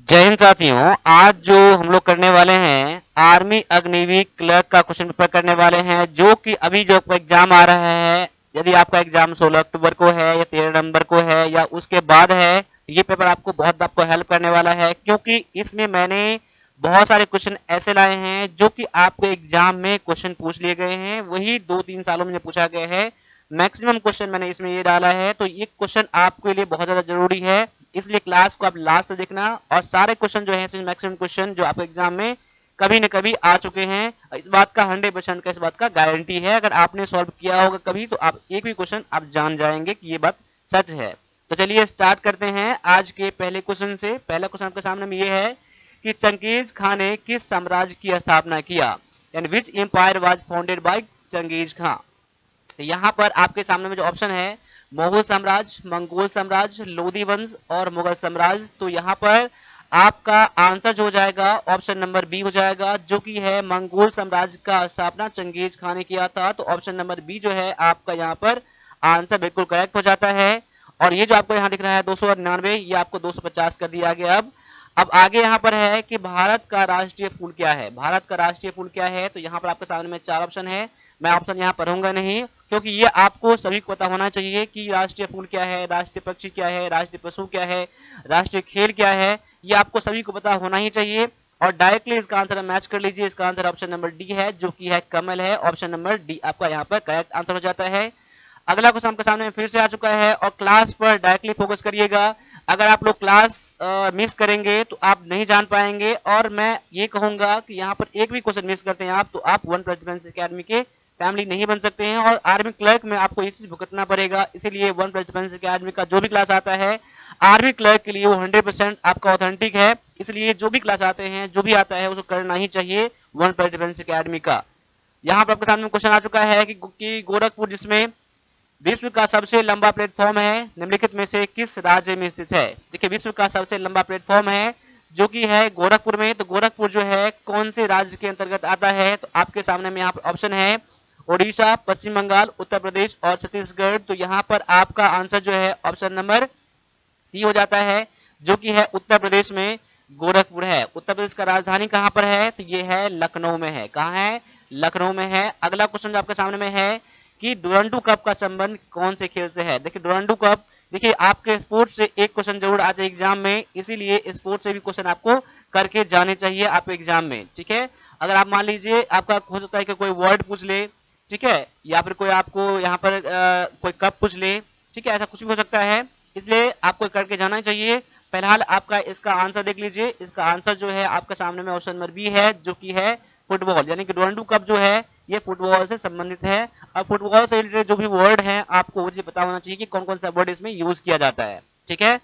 जय हिंद साथियों। आज जो हम लोग करने वाले हैं आर्मी अग्निवीर क्लर्क का क्वेश्चन पेपर करने वाले हैं, जो कि अभी जो आपका एग्जाम आ रहा है, यदि आपका एग्जाम 16 अक्टूबर को है या 13 नवंबर को है या उसके बाद है, ये पेपर आपको बहुत आपको हेल्प करने वाला है, क्योंकि इसमें मैंने बहुत सारे क्वेश्चन ऐसे लाए हैं जो कि आपके एग्जाम में क्वेश्चन पूछ लिए गए हैं, वही 2-3 सालों में पूछा गया है। मैक्सिमम क्वेश्चन मैंने इसमें ये डाला है, तो ये क्वेश्चन आपके लिए बहुत ज्यादा जरूरी है, इसलिए क्लास को आप लास्ट तक देखना। और सारे क्वेश्चन जो है मैक्सिमम क्वेश्चन जो आपके एग्जाम में कभी न कभी आ चुके हैं, इस बात का 100% का इस बात का गारंटी है। अगर आपने सॉल्व किया होगा कभी तो आप एक भी क्वेश्चन आप जान जाएंगे कि ये बात सच है। तो चलिए स्टार्ट करते हैं आज के पहले क्वेश्चन से। पहला क्वेश्चन आपके सामने में ये है कि चंगेज खान ने किस साम्राज्य की स्थापना किया, यानी which empire was founded by Genghis Khan. यहाँ पर आपके सामने में जो ऑप्शन है मोगल साम्राज्य, मंगोल साम्राज्य, लोधी वंश और मुगल साम्राज्य, तो यहाँ पर आपका आंसर जो हो जाएगा ऑप्शन नंबर बी हो जाएगा, जो कि है मंगोल साम्राज्य का स्थापना चंगेज खान ने किया था। तो ऑप्शन नंबर बी जो है आपका यहाँ पर आंसर बिल्कुल करेक्ट हो जाता है। और ये जो आपको यहाँ दिख रहा है 299, ये आपको 250 कर दिया गया। अब आगे यहाँ पर है कि भारत का राष्ट्रीय फूल क्या है। भारत का राष्ट्रीय फूल क्या है, तो यहाँ पर आपके सामने में 4 ऑप्शन है। मैं ऑप्शन यहाँ पढ़ूंगा नहीं, क्योंकि ये आपको सभी को पता होना चाहिए कि राष्ट्रीय फूल क्या है, राष्ट्रीय पक्षी क्या है, राष्ट्रीय पशु क्या है, राष्ट्रीय खेल क्या है, ये आपको सभी को पता होना ही चाहिए। और डायरेक्टली इसका आंसर मैच कर लीजिए। इसका आंसर ऑप्शन नंबर डी है, जो कि है कमल है। ऑप्शन नंबर डी आपका यहाँ पर करेक्ट आंसर हो जाता है। अगला क्वेश्चन आपके सामने फिर से आ चुका है, और क्लास पर डायरेक्टली फोकस करिएगा। अगर आप लोग क्लास मिस करेंगे तो आप नहीं जान पाएंगे, और मैं ये कहूंगा कि यहाँ पर एक भी क्वेश्चन मिस करते हैं आप, तो आप वन प्लस डिफेंस अकेडमी के फैमिली नहीं बन सकते हैं, और आर्मी क्लर्क में आपको ये चीज भुगतना पड़ेगा। इसीलिए वन प्लस डिफेंस अकेडमी का जो भी क्लास आता है आर्मी क्लर्क के लिए वो 100% आपका ऑथेंटिक है। इसलिए जो भी क्लास आते हैं, जो भी आता है उसको करना ही चाहिए वन प्लस डिफेंस अकेडमी का। यहाँ पर आपके सामने क्वेश्चन आ चुका है कि गोरखपुर जिसमें विश्व का सबसे लंबा प्लेटफॉर्म है, निम्नलिखित में से किस राज्य में स्थित है। देखिए विश्व का सबसे लंबा प्लेटफॉर्म है जो कि है गोरखपुर में, तो गोरखपुर जो है कौन से राज्य के अंतर्गत आता है, तो आपके सामने में यहाँ पर ऑप्शन है ओडिशा, पश्चिम बंगाल, उत्तर प्रदेश और छत्तीसगढ़। तो यहाँ पर आपका आंसर जो है ऑप्शन नंबर सी हो जाता है, जो कि है उत्तर प्रदेश में गोरखपुर है। उत्तर प्रदेश का राजधानी कहाँ पर है, तो ये है लखनऊ में है। कहाँ है, लखनऊ में है। अगला क्वेश्चन जो आपके सामने में है कि डुरंडू कप का संबंध कौन से खेल से है। देखिए डुरंडू कप, देखिए आपके स्पोर्ट्स से एक क्वेश्चन जरूर आता है एग्जाम में, इसीलिए स्पोर्ट्स से भी क्वेश्चन आपको करके जाने चाहिए आपके एग्जाम में, ठीक है। अगर आप मान लीजिए आपका हो सकता है कि कोई वर्ड पूछ ले, ठीक है, या फिर कोई आपको यहाँ पर कोई कप पूछ ले, ठीक है, ऐसा कुछ भी हो सकता है, इसलिए आपको करके जाना चाहिए। फिलहाल आपका इसका आंसर देख लीजिए। इसका आंसर जो है आपके सामने में ऑप्शन नंबर बी है, जो कि है फुटबॉल, यानी कि डुरंडू कप जो है ये फुटबॉल से संबंधित है। अब फुटबॉल से रिलेटेड जो भी वर्ड है आपको मुझे पता होना चाहिए कि कौन कौन सा वर्ड इसमें यूज किया जाता है, ठीक है।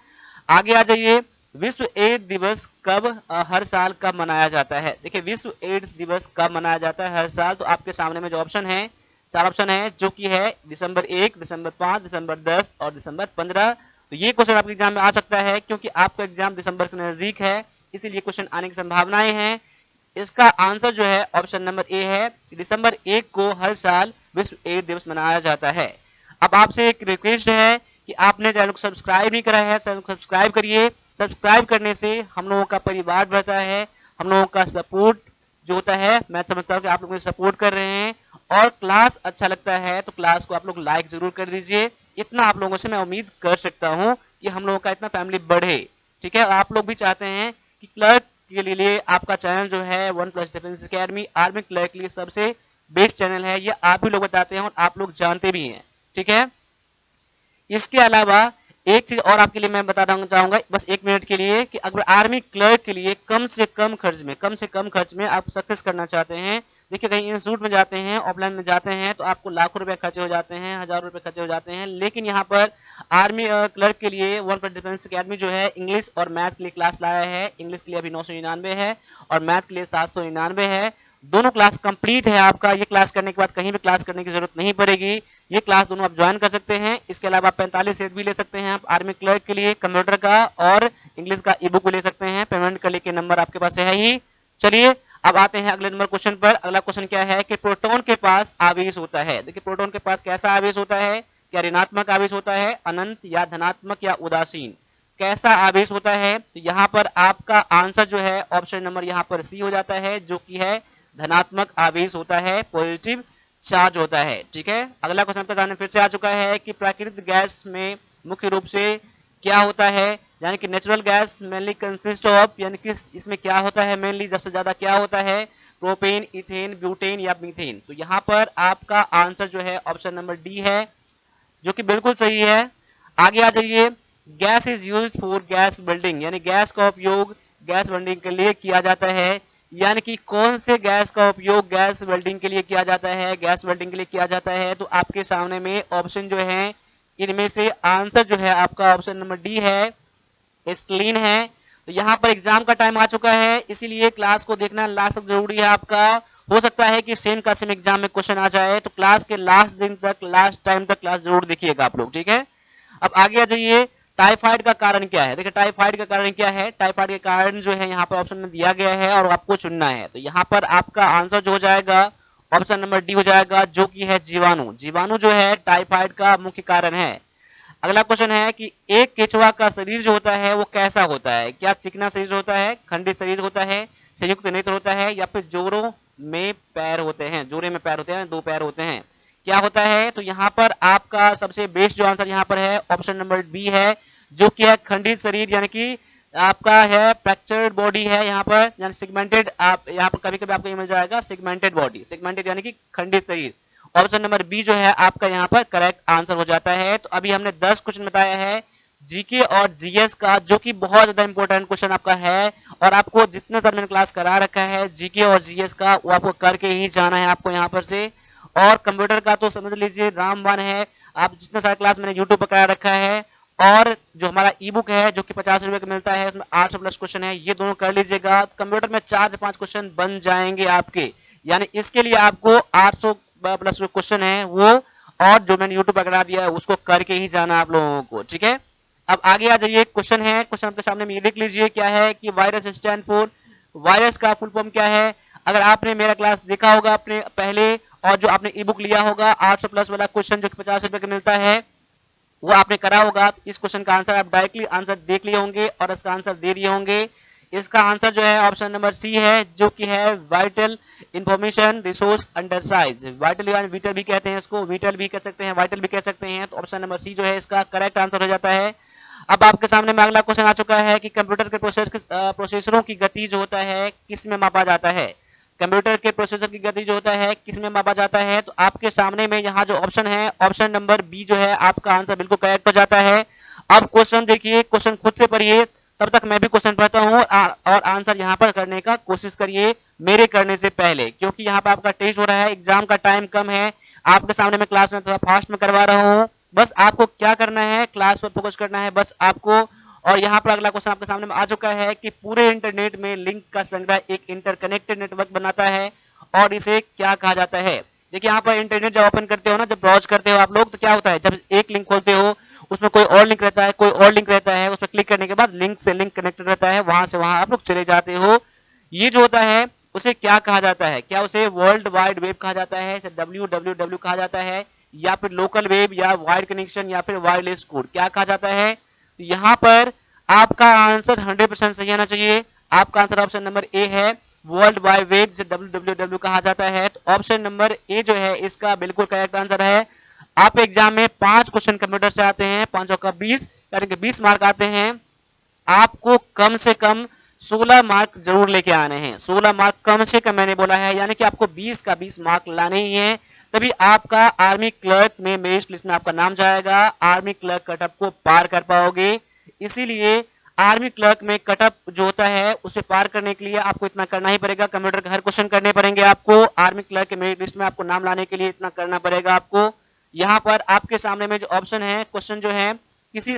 आगे आ जाइए, विश्व एड्स दिवस कब हर साल कब मनाया जाता है। देखिए विश्व एड्स दिवस कब मनाया जाता है हर साल, तो आपके सामने में जो ऑप्शन है 4 ऑप्शन है, जो कि है दिसंबर 1, दिसंबर 5, दिसंबर 10 और दिसंबर 15। तो ये क्वेश्चन आपके एग्जाम में आ सकता है, क्योंकि आपका एग्जाम दिसंबर के नजदीक है, इसीलिए क्वेश्चन आने की संभावनाएं हैं। इसका आंसर जो है ऑप्शन नंबर ए है, दिसंबर 1 को हर साल विश्व एड्स दिवस मनाया जाता है। अब आपसे एक रिक्वेस्ट है कि आपने चैनल को सब्सक्राइब नहीं करा है, चैनल को सब्सक्राइब करिए। सब्सक्राइब करने से हम लोगों का परिवार बढ़ता है, हम लोगों का सपोर्ट जो होता है, मैं समझता हूँ कि आप लोग मुझे सपोर्ट कर रहे हैं। और क्लास अच्छा लगता है तो क्लास को आप लोग लाइक जरूर कर दीजिए। इतना आप लोगों से मैं उम्मीद कर सकता हूँ कि हम लोगों का इतना फैमिली बढ़े, ठीक है। और आप लोग भी चाहते हैं कि क्लर्क के लिए आपका चैनल जो है one plus defence academy army clerk के लिए सबसे बेस्ट चैनल है, ये आप भी लोग बताते हैं और आप लोग जानते भी हैं, ठीक है। इसके अलावा एक चीज और आपके लिए मैं बताना चाहूंगा, बस 1 मिनट के लिए, कि अगर आर्मी क्लर्क के लिए कम से कम खर्च में आप सक्सेस करना चाहते हैं, देखिए कहीं इंस्टीट्यूट में जाते हैं, ऑफलाइन में जाते हैं, तो आपको लाखों रुपए खर्चे हो जाते हैं, हजारों रुपए खर्चे हो जाते हैं। लेकिन यहाँ पर आर्मी क्लर्क के लिए वन प्लस डिफेंस अकेडमी जो है इंग्लिश और मैथ के लिए क्लास लाया है। इंग्लिश के लिए अभी 999 है और मैथ के लिए 799 है। दोनों क्लास कंप्लीट है आपका। ये क्लास करने के बाद कहीं भी क्लास करने की जरूरत नहीं पड़ेगी, ये क्लास दोनों आप ज्वाइन कर सकते हैं। इसके अलावा आप 45 सेट भी ले सकते हैं आप आर्मी क्लर्क के लिए कंप्यूटर का, और इंग्लिश का ई बुक भी ले सकते हैं। पेमेंट करने के नंबर आपके पास है ही। चलिए अब आते हैं अगले नंबर क्वेश्चन पर। अगला क्वेश्चन क्या है कि प्रोटॉन के पास आवेश होता है। देखिए प्रोटॉन के पास कैसा आवेश होता है, क्या ऋणात्मक आवेश होता है, अनंत या धनात्मक या उदासीन। कैसा आवेश होता है, तो यहाँ पर आपका आंसर जो है ऑप्शन नंबर यहाँ पर सी हो जाता है, जो कि है धनात्मक आवेश होता है, पॉजिटिव चार्ज होता है। ठीक है, अगला क्वेश्चन आपके सामने फिर से आ चुका है कि प्राकृतिक गैस में मुख्य रूप से क्या होता है, यानी कि natural gas mainly consist of, यानी कि इसमें क्या होता है मेनली सबसे ज्यादा क्या होता है, प्रोपेन, इथेन, ब्यूटेन या मीथेन। तो यहाँ पर आपका आंसर जो है ऑप्शन नंबर डी है, जो कि बिल्कुल सही है। आगे आ जाइए, gas is use for gas building, यानी गैस का उपयोग गैस बिल्डिंग के लिए किया जाता है, यानी कि कौन से गैस का उपयोग गैस वेल्डिंग के लिए किया जाता है, गैस वेल्डिंग के लिए किया जाता है। तो आपके सामने में ऑप्शन जो है, इनमें से आंसर जो है आपका ऑप्शन नंबर डी है, स्क्लीन है। तो यहाँ पर एग्जाम का टाइम आ चुका है, इसीलिए क्लास को देखना लास्ट तक जरूरी है आपका। हो सकता है कि सेम का सेम एग्जाम में क्वेश्चन आ जाए, तो क्लास के लास्ट दिन तक, लास्ट टाइम तक क्लास जरूर देखिएगा आप लोग। ठीक है, अब आगे आ जाइए, टाइफाइड का कारण क्या है। देखिए टाइफाइड का कारण क्या है, टाइफाइड के कारण जो है यहाँ पर ऑप्शन में दिया गया है और आपको चुनना है। तो यहाँ पर आपका आंसर जो हो जाएगा ऑप्शन नंबर डी हो जाएगा, जो कि है जीवाणु। जीवाणु जो है टाइफाइड का मुख्य कारण है। अगला क्वेश्चन है कि एक केचुआ का शरीर जो होता है वो कैसा होता है, क्या चिकना शरीर होता है, खंडित शरीर होता है, संयुक्त नेत्र होता है, या फिर जोड़ों में पैर होते हैं, जोड़े में पैर होते हैं, दो पैर होते हैं, क्या होता है। तो यहाँ पर आपका सबसे बेस्ट जो आंसर यहाँ पर है ऑप्शन नंबर बी है, जो कि है खंडित शरीर, यानी कि आपका है फ्रैक्चर्ड बॉडी है यहाँ पर, यानी सेगमेंटेड। आप यहाँ पर कभी कभी आपको ये मिल जाएगा सेगमेंटेड बॉडी, सेगमेंटेड यानी कि खंडित शरीर। ऑप्शन नंबर बी जो है आपका यहाँ पर करेक्ट आंसर हो जाता है। तो अभी हमने 10 क्वेश्चन बताया है जीके और जीएस का, जो कि बहुत ज्यादा इंपॉर्टेंट क्वेश्चन आपका है, और आपको जितने सर मैंने क्लास करा रखा है जीके और जीएस का, वो आपको करके ही जाना है आपको यहाँ पर से। और कंप्यूटर का तो समझ लीजिए रामबाण है, आप जितने सारे क्लास मैंने यूट्यूब पर करा रखा है, और जो हमारा ई बुक है जो कि 50 रुपए का मिलता है, उसमें 800 प्लस क्वेश्चन है, ये दोनों कर लीजिएगा। कंप्यूटर में 4 से 5 क्वेश्चन बन जाएंगे आपके, यानी इसके लिए आपको 800 प्लस जो क्वेश्चन है वो, और जो मैंने यूट्यूब पर करा दिया है उसको करके ही जाना आप लोगों को। ठीक है, अब आगे आ जाइए, क्वेश्चन है, क्वेश्चन आपके सामने में ये देख लीजिए क्या है कि वायरस स्टैंड फॉर, वायरस का फुल फॉर्म क्या है। अगर आपने मेरा क्लास देखा होगा अपने पहले, और जो आपने ई बुक लिया होगा 800 प्लस वाला क्वेश्चन जो कि 50 रुपए का मिलता है, वो आपने करा होगा, इस क्वेश्चन का आंसर आप डायरेक्टली आंसर देख लिए होंगे और इसका आंसर दे दिए होंगे। इसका आंसर जो है ऑप्शन नंबर सी है, जो कि है vital information resource under size. Vital यानी विटल भी कहते हैं इसको, विटल भी कह सकते हैं, वाइटल भी कह सकते हैं। तो ऑप्शन नंबर सी जो है इसका करेक्ट आंसर हो जाता है। अब आपके सामने में अगला क्वेश्चन आ चुका है कि कंप्यूटर के प्रोसेसरों की गति जो होता है किस में मापा जाता है। कंप्यूटर के प्रोसेसर की गति जो होता है किस में मापा जाता है। तो आपके सामने में यहाँ जो ऑप्शन है ऑप्शन नंबर बी जो है आपका आंसर बिल्कुल करेक्ट हो जाता है। अब क्वेश्चन देखिए, क्वेश्चन खुद से पढ़िए, तब तक मैं भी क्वेश्चन पढ़ता हूँ और आंसर यहाँ पर करने का कोशिश करिए मेरे करने से पहले, क्योंकि यहाँ पर आपका टेस्ट हो रहा है, एग्जाम का टाइम कम है। आपके सामने मैं क्लास में थोड़ा फास्ट में करवा रहा हूँ, बस आपको क्या करना है क्लास पर फोकस करना है बस आपको। और यहाँ पर अगला क्वेश्चन आपके सामने में आ चुका है कि पूरे इंटरनेट में लिंक का संग्रह एक इंटरकनेक्टेड नेटवर्क बनाता है और इसे क्या कहा जाता है। देखिए यहाँ पर इंटरनेट जब ओपन करते हो ना, जब ब्राउज करते हो आप लोग, तो क्या होता है जब एक लिंक खोलते हो उसमें कोई और लिंक रहता है, कोई और लिंक रहता है, उस पर क्लिक करने के बाद लिंक से लिंक कनेक्टेड रहता है, वहां से वहां आप लोग चले जाते हो। ये जो होता है उसे क्या कहा जाता है, क्या उसे वर्ल्ड वाइड वेब कहा जाता है, www कहा जाता है, या फिर लोकल वेब, या वाइड कनेक्शन, या फिर वायरलेस कोड, क्या कहा जाता है। तो यहाँ पर आपका आंसर 100% सही आना चाहिए। आपका आंसर ऑप्शन नंबर ए है, वर्ल्ड वाइड वेब से www कहा जाता है। तो ऑप्शन नंबर ए जो है इसका बिल्कुल करेक्ट आंसर है। आप एग्जाम में 5 क्वेश्चन कंप्यूटर से आते हैं, 5 का 20, यानी कि 20 मार्क आते हैं। आपको कम से कम 16 मार्क जरूर लेके आने हैं, 16 मार्क कम से कम मैंने बोला है, यानी कि आपको 20 का 20 मार्क लाने ही है, तभी आपका आर्मी क्लर्क में मेरिट लिस्ट में आपका नाम जाएगा, आर्मी क्लर्क कटअप को पार कर पाओगे। इसीलिए आर्मी क्लर्क में कटअप जो होता है उसे पार करने के लिए आपको इतना करना ही पड़ेगा, कंप्यूटर के हर क्वेश्चन करने पड़ेंगे आपको, आर्मी क्लर्क के मेरिट लिस्ट में आपको नाम लाने के लिए इतना करना पड़ेगा आपको। यहाँ पर आपके सामने में जो ऑप्शन है, क्वेश्चन जो है, किसी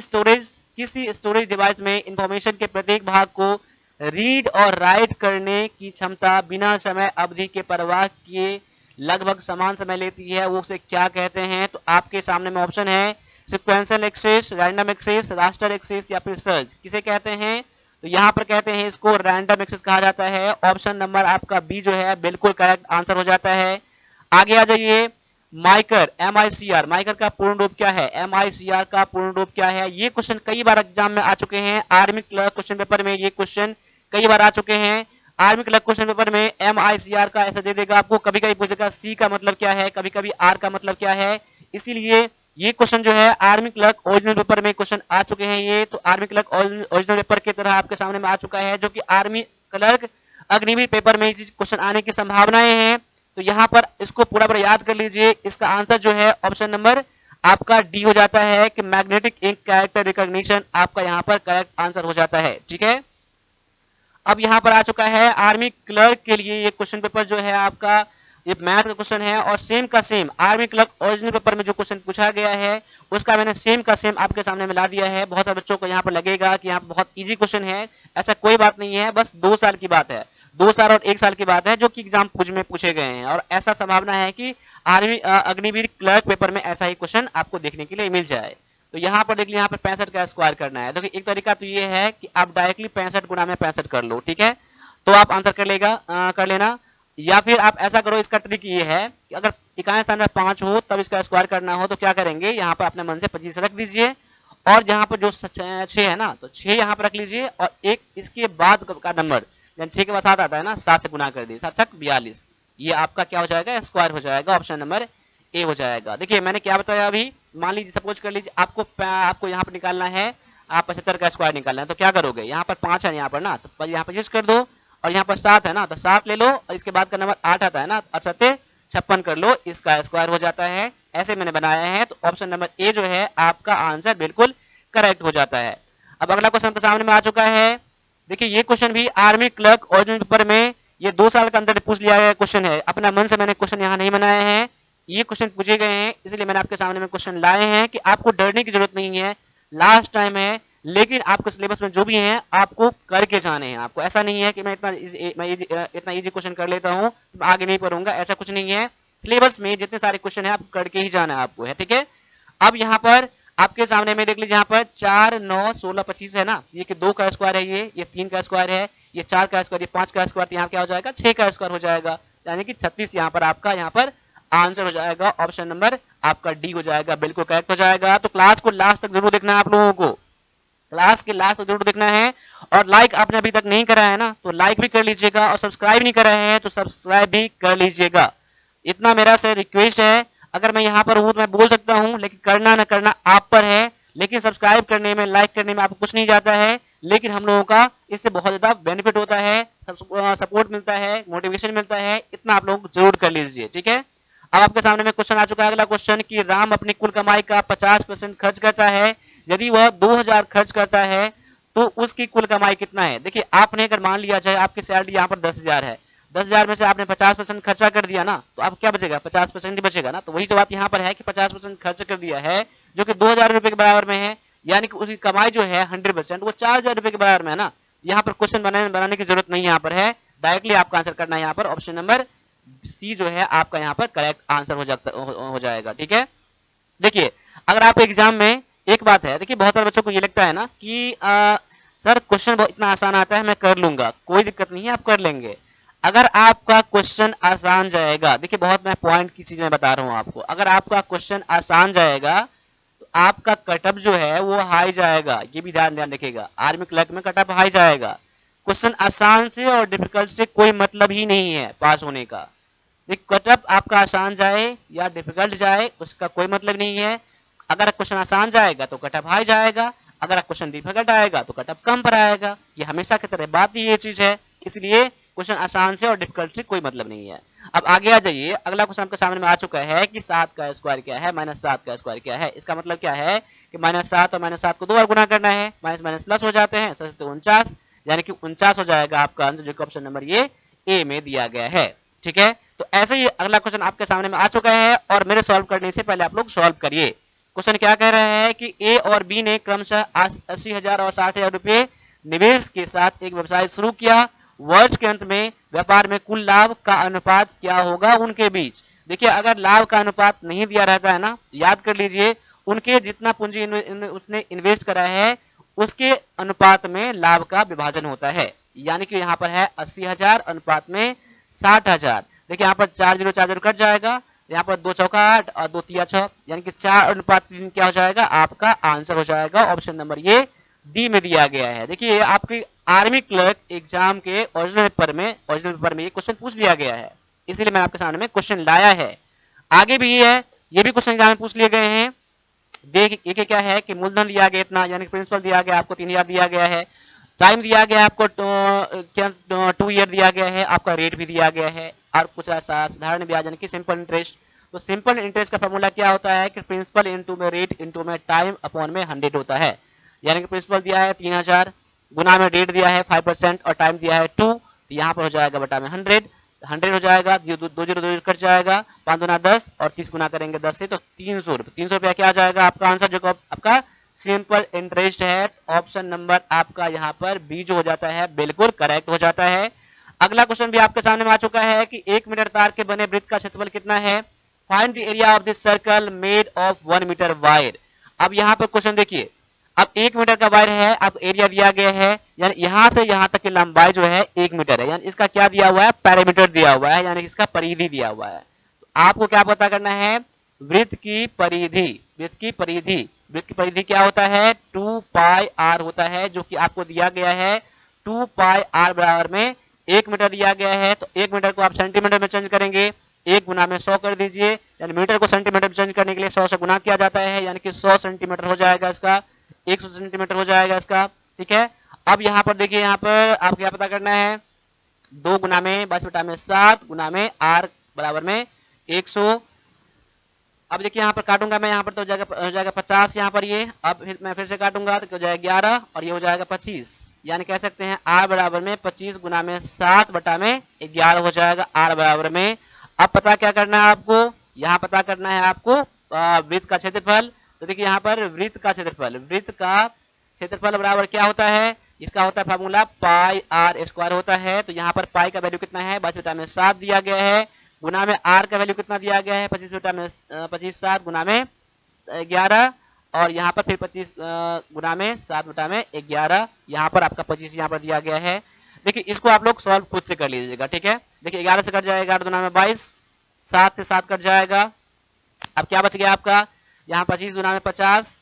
स्टोरेज डिवाइस में इंफॉर्मेशन के प्रत्येक भाग को रीड और राइट करने की क्षमता बिना समय अवधि के परवाह किए लगभग समान समय लेती है, वो उसे क्या कहते हैं। तो आपके सामने में ऑप्शन है sequential access, random access, raster access, या फिर सर्च, किसे कहते हैं। तो यहाँ पर कहते हैं इसको रैंडम एक्सेस कहा जाता है। ऑप्शन नंबर आपका बी जो है बिल्कुल करेक्ट आंसर हो जाता है। आगे आ जाइए, माइकर, MICR, माइकर का पूर्ण रूप क्या है, MICR का पूर्ण रूप क्या है। ये क्वेश्चन कई बार एग्जाम में आ चुके हैं, आर्मी क्लर्क क्वेश्चन पेपर में ये क्वेश्चन कई बार आ चुके हैं। आर्मी क्लर्क क्वेश्चन पेपर में MICR का ऐसा दे देगा आपको, कभी कभी पूछेगा C का मतलब क्या है, कभी कभी R का मतलब क्या है। इसीलिए ये क्वेश्चन जो है आर्मी क्लर्क ओरिजिनल पेपर में क्वेश्चन आ चुके हैं। ये तो आर्मी क्लर्क ओरिजिनल पेपर की तरह आपके सामने में आ चुका है, जो कि आर्मी क्लर्क अग्निवीर पेपर में क्वेश्चन आने की संभावनाएं हैं। तो यहाँ पर इसको पूरा पूरा याद कर लीजिए। इसका आंसर जो है ऑप्शन नंबर आपका डी हो जाता है कि मैग्नेटिक इंक कैरेक्टर रिकॉग्निशन आपका यहाँ पर करेक्ट आंसर हो जाता है। ठीक है, अब यहाँ पर आ चुका है आर्मी क्लर्क के लिए ये क्वेश्चन पेपर जो है आपका, ये मैथ का क्वेश्चन है और सेम का same army clerk original paper में जो क्वेश्चन पूछा गया है उसका मैंने सेम का सेम आपके सामने मिला दिया है। बहुत सारे बच्चों को यहाँ पर लगेगा कि यहाँ पर बहुत इजी क्वेश्चन है, ऐसा कोई बात नहीं है, बस 2 साल की बात है, 2 साल और 1 साल की बात है जो कि एग्जाम में पूछे गए हैं। और ऐसा संभावना है कि आर्मी अग्निवीर क्लर्क पेपर में ऐसा ही क्वेश्चन आपको देखने के लिए मिल जाए। तो यहाँ पर देख लीजिए, यहाँ पर 65 का स्क्वायर करना है। देखिए एक तरीका तो ये है कि आप डायरेक्टली 65 गुना में 65 कर लो, ठीक है, तो आप आंसर कर लेना। या फिर आप ऐसा करो, इसका ट्रिक ये है कि अगर इकाई स्थान में 5 हो तब इसका स्क्वायर करना हो तो क्या करेंगे, यहाँ पर अपने मन से 25 रख दीजिए और यहाँ पर जो 6 है ना तो 6 यहाँ पर रख लीजिए और एक इसके बाद का नंबर 6 के बाद 7 आता है ना, 7 से गुना कर दिए, 7 छक 42, ये आपका क्या हो जाएगा, स्क्वायर हो जाएगा, ऑप्शन नंबर ए हो जाएगा। देखिए मैंने क्या बताया अभी, मान लीजिए सपोज कर लीजिए आपको यहाँ पर निकालना है, आप 75 का स्क्वायर निकालना है तो क्या करोगे, यहाँ पर 5 है यहाँ पर ना, तो यहाँ पर यूज कर दो और यहाँ पर 7 है ना तो 7 ले लो और इसके बाद का नंबर 8 आता है ना, और 7 56 कर लो, इसका स्क्वायर हो जाता है। ऐसे मैंने बनाया है, तो ऑप्शन नंबर ए जो है आपका आंसर बिल्कुल करेक्ट हो जाता है। अब अगला क्वेश्चन आपके सामने में आ चुका है। देखिए ये क्वेश्चन भी आर्मी क्लर्क ओरिजिनल पेपर में ये 2 साल के अंदर पूछ लिया गया क्वेश्चन है, अपना मन से मैंने क्वेश्चन यहाँ नहीं बनाए हैं, ये क्वेश्चन पूछे गए हैं इसलिए मैंने आपके सामने में क्वेश्चन लाए हैं कि आपको डरने की जरूरत नहीं है, लास्ट टाइम है, लेकिन आपके सिलेबस में जो भी है आपको करके जाने हैं। आपको ऐसा नहीं है कि मैं इतना इजी क्वेश्चन कर लेता हूँ तो आगे नहीं पढ़ूंगा, ऐसा कुछ नहीं है। सिलेबस में जितने सारे क्वेश्चन है आपको करके ही जाना है आपको, है ठीक है। अब यहाँ पर आपके सामने में देख लीजिए, यहाँ पर 4 9 16 25 है ना, ये कि 2 का स्क्वायर है, ये 3 का स्क्वायर है, ये 4 का स्क्वायर, ये 5 का स्क्वायर, यहाँ क्या हो जाएगा 6 का स्क्वायर हो जाएगा, यानी कि 36 यहाँ पर आपका यहाँ पर आंसर हो जाएगा, ऑप्शन नंबर आपका डी हो जाएगा, बिल्कुल करेक्ट हो जाएगा। तो क्लास को लास्ट तक जरूर देखना है आप लोगों को, क्लास के लास्ट तक जरूर देखना है। और लाइक आपने अभी तक नहीं करा है ना तो लाइक भी कर लीजिएगा और सब्सक्राइब नहीं करा है तो सब्सक्राइब भी कर लीजिएगा, इतना मेरा से रिक्वेस्ट है। अगर मैं यहाँ पर हूँ तो मैं बोल सकता हूँ, लेकिन करना ना करना आप पर है। लेकिन सब्सक्राइब करने में, लाइक करने में आपको कुछ नहीं जाता है, लेकिन हम लोगों का इससे बहुत ज्यादा बेनिफिट होता है, सपोर्ट मिलता है, मोटिवेशन मिलता है, इतना आप लोग जरूर कर लीजिए, ठीक है। अब आपके सामने में क्वेश्चन आ चुका है, अगला क्वेश्चन कि राम अपनी कुल कमाई का 50% खर्च करता है, यदि वह 2000 खर्च करता है तो उसकी कुल कमाई कितना है। देखिए आपने अगर मान लिया जाए आपकी सैलरी यहाँ पर 10,000 है, 10,000 में से आपने 50% खर्चा कर दिया ना तो अब क्या बचेगा, 50% ही बचेगा ना। तो वही तो बात यहाँ पर है कि 50% खर्च कर दिया है जो कि 2,000 रुपए के बराबर में है, यानी कि उसकी कमाई जो है 100% वो 4,000 रुपए के बराबर में है ना। यहाँ पर क्वेश्चन बनाने की जरूरत नहीं यहाँ पर है, डायरेक्टली आपका आंसर करना है, यहाँ पर ऑप्शन नंबर सी जो है आपका यहाँ पर करेक्ट आंसर हो जाएगा, ठीक है। देखिए अगर आप एग्जाम में, एक बात है, देखिए बहुत सारे बच्चों को ये लगता है ना कि सर क्वेश्चन इतना आसान आता है मैं कर लूंगा, कोई दिक्कत नहीं है, आप कर लेंगे। अगर आपका क्वेश्चन आसान जाएगा, देखिए बहुत मैं पॉइंट की चीज में बता रहा हूँ आपको, अगर आपका क्वेश्चन आसान जाएगा तो आपका कटअप जो है वो हाई जाएगा, ये भी ध्यान ध्यान रखिएगा, आर्मी क्लर्क में कटअप हाई जाएगा। क्वेश्चन आसान से और डिफिकल्ट से कोई मतलब ही नहीं है पास होने का। कटअप आपका आसान जाए या डिफिकल्ट जाए उसका कोई मतलब नहीं है, अगर क्वेश्चन आसान जाएगा तो कटअप हाई जाएगा, अगर क्वेश्चन डिफिकल्ट आएगा तो कटअप कम पर आएगा, ये हमेशा की तरह बात ही ये चीज है। इसलिए क्वेश्चन आसान से और डिफिकल्ट से कोई मतलब नहीं है। अब आगे आ जाइए, अगला क्वेश्चन आपके सामने में आ चुका है कि 7 का स्क्वायर क्या है, -7 का स्क्वायर क्या है। इसका मतलब क्या है कि -7 और -7 को 2 बार गुना करना है, माइनस माइनस प्लस हो जाते हैं, 49, यानी कि 49 हो जाएगा आपका आंसर, जो कि ऑप्शन नंबर ये ए में दिया गया है, ठीक है। तो ऐसे ही अगला क्वेश्चन आपके सामने में आ चुका है और मेरे सॉल्व करने से पहले आप लोग सॉल्व करिए। क्वेश्चन क्या कह रहा है कि ए और बी ने क्रमशः 80,000 और 60,000 रुपए निवेश के साथ एक व्यवसाय शुरू किया, वर्ष के अंत में व्यापार में कुल लाभ का अनुपात क्या होगा उनके बीच। देखिए अगर लाभ का अनुपात नहीं दिया रहता है ना, याद कर लीजिए उनके जितना पूंजी उसने इन्वेस्ट करा है उसके अनुपात में लाभ का विभाजन होता है, यानी कि यहाँ पर है 80,000 अनुपात में 60,000। देखिए यहाँ पर 4 0 4 0 कट जाएगा, यहाँ पर 2 चौका 8 और 2 तिया 6, यानी कि 4:3 क्या हो जाएगा आपका आंसर हो जाएगा। ऑप्शन नंबर ये डी में दिया गया है। देखिए आपकी आर्मी क्लर्क एग्जाम के ओरिजिनल पेपर में ये क्वेश्चन पूछ लिया गया है, इसीलिए मैं आपके सामने में क्वेश्चन लाया है। आगे भी ये है, ये भी क्वेश्चन एग्जाम में पूछ लिए गए हैं। देखिए क्या है कि मूलधन दिया गया इतना, यानी प्रिंसिपल दिया गया आपको 3000 दिया गया है, टाइम दिया गया है आपको क्या 2 ईयर दिया गया है, आपका रेट भी दिया गया है, और कुछ ऐसा साधारण ब्याज यानी कि सिंपल इंटरेस्ट। तो सिंपल इंटरेस्ट का फॉर्मूला क्या होता है कि प्रिंसिपल इंटू में रेट इंटू में टाइम अपॉन में 100 होता है। यानी कि प्रिंसिपल दिया है 3000, गुना में रेट दिया है 5% और टाइम दिया है 2, तो यहाँ पर हो जाएगा बटा में 100 हो जाएगा, 2 कट जाएगा, 5 गुना 10 और 30 गुना करेंगे 10 से, तो 300 रुपये। 300 रुपया क्या आ जाएगा आपका आंसर, जो आपका सिंपल इंटरेस्ट है। ऑप्शन नंबर आपका यहाँ पर बी जो हो जाता है बिल्कुल करेक्ट हो जाता है। अगला क्वेश्चन भी आपके सामने में आ चुका है कि 1 मीटर तार के बने वृत्त का क्षेत्रफल कितना है। Find the area of this circle made of 1 metre wire. अब यहाँ पर क्वेश्चन देखिए, अब 1 मीटर का वायर है, अब एरिया दिया गया है, यानी यहाँ से यहाँ तक की लंबाई जो है 1 मीटर है, यानी इसका क्या दिया हुआ है, पैरामीटर दिया हुआ है, यानी इसका परिधि दिया हुआ है। तो आपको क्या पता करना है, वृत्त की परिधि। वृत्त की परिधि, वृत्त की परिधि क्या होता है, 2 पाई आर होता है, जो कि आपको दिया गया है 2 पाई आर बराबर में 1 मीटर दिया गया है। तो 1 मीटर को आप सेंटीमीटर में चेंज करेंगे, 1 गुना में 100 कर दीजिए, यानी मीटर को सेंटीमीटर में चेंज करने के लिए 100 से गुना किया जाता है, यानी कि 100 सेंटीमीटर हो जाएगा इसका, 100 सेंटीमीटर हो जाएगा इसका। ठीक है, अब यहाँ पर देखिए, यहाँ पर आपको क्या पता करना है, 2 गुना में 22 बटा में 7 गुना में आर बराबर में 100। अब देखिए यहाँ पर काटूंगा मैं, यहाँ पर तो हो जाएगा 50 यहाँ पर ये, अब मैं फिर से काटूंगा तो हो जाएगा 11 और ये हो जाएगा 25, यानी कह सकते हैं आर बराबर में 25 गुना में 7 बटा में 11 हो जाएगा आर बराबर में। अब पता क्या करना है आपको, यहाँ पता करना है आपको वृत्त का क्षेत्रफल। तो देखिए यहाँ पर वृत्त का क्षेत्रफल बराबर क्या होता है, इसका होता है फार्मूला पाई आर स्क्वायर होता है। तो यहाँ पर पाई का वैल्यू कितना है, 22 बटा में 7 दिया गया है, गुना में आर का वैल्यू कितना दिया गया है, 25 बटा में 25 7 गुना में 11, और यहाँ पर फिर 25 गुना में 7 बटा में 11, यहाँ पर आपका 25 यहाँ पर दिया गया है। देखिए इसको आप लोग सॉल्व खुद से कर लीजिएगा। ठीक है, देखिए 11 से कट जाएगा, 8 गुना में 22, 7 से 7 कट जाएगा, अब क्या बच गया आपका, यहाँ 25 गुना में 50,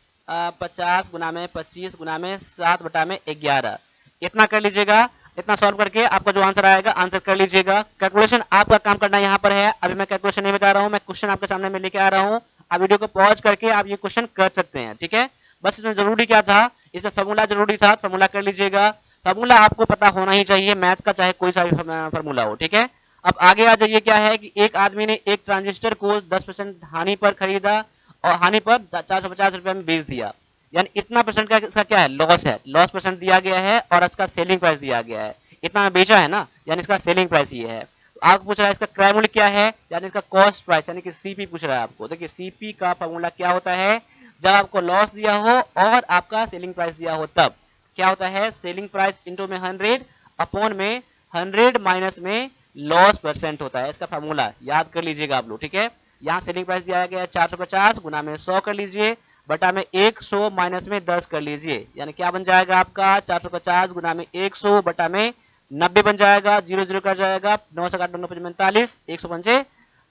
50 गुना में 25 गुना में 7 बटा में 11, इतना कर लीजिएगा। इतना सॉल्व करके आपका जो आंसर आएगा आंसर कर लीजिएगा। कैलकुलेशन आपका काम करना यहाँ पर है, अभी मैं कैलकुलेशन नहीं बता रहा हूँ, मैं क्वेश्चन आपके सामने में लेके आ रहा हूँ, आप वीडियो को पॉज करके आप ये क्वेश्चन कर सकते हैं। ठीक है, बस इसमें जरूरी क्या था, इसमें फार्मूला जरूरी था, फार्मूला कर लीजिएगा। फार्मूला आपको पता होना ही चाहिए, मैथ का चाहे कोई सा भी फार्मूला हो। ठीक है, अब आगे आ जाइए, क्या है कि एक आदमी ने एक ट्रांजिस्टर को 10% हानि पर खरीदा और हानि पर 450 रुपए में बेच दिया, यानी इतना परसेंट का इसका क्या है, लॉस है, लॉस परसेंट दिया गया है और इसका सेलिंग प्राइस दिया गया है, इतना में बेचा है ना, यानी इसका सेलिंग प्राइस ये है। तो आपको पूछ रहा है इसका क्रय मूल्य क्या है, यानी इसका कॉस्ट प्राइस, यानी कि सीपी पूछ रहा है आपको। देखिए सीपी का फॉर्मूला क्या होता है, जब आपको लॉस दिया हो और आपका सेलिंग प्राइस दिया हो तब क्या होता है, सेलिंग प्राइस इंटू में 100 अपॉन में 100 माइनस में लॉस परसेंट होता है, इसका फॉर्मूला याद कर लीजिएगा आप लोग। ठीक है, यहाँ सेलिंग प्राइस दिया गया है 450, गुना में 100 कर लीजिए, बटा में 100 माइनस में 10 कर लीजिए, यानी क्या बन जाएगा आपका 450 गुना में 100 बटा में 90 बन जाएगा, 0 0 कर जाएगा, 9 से काट 45, 105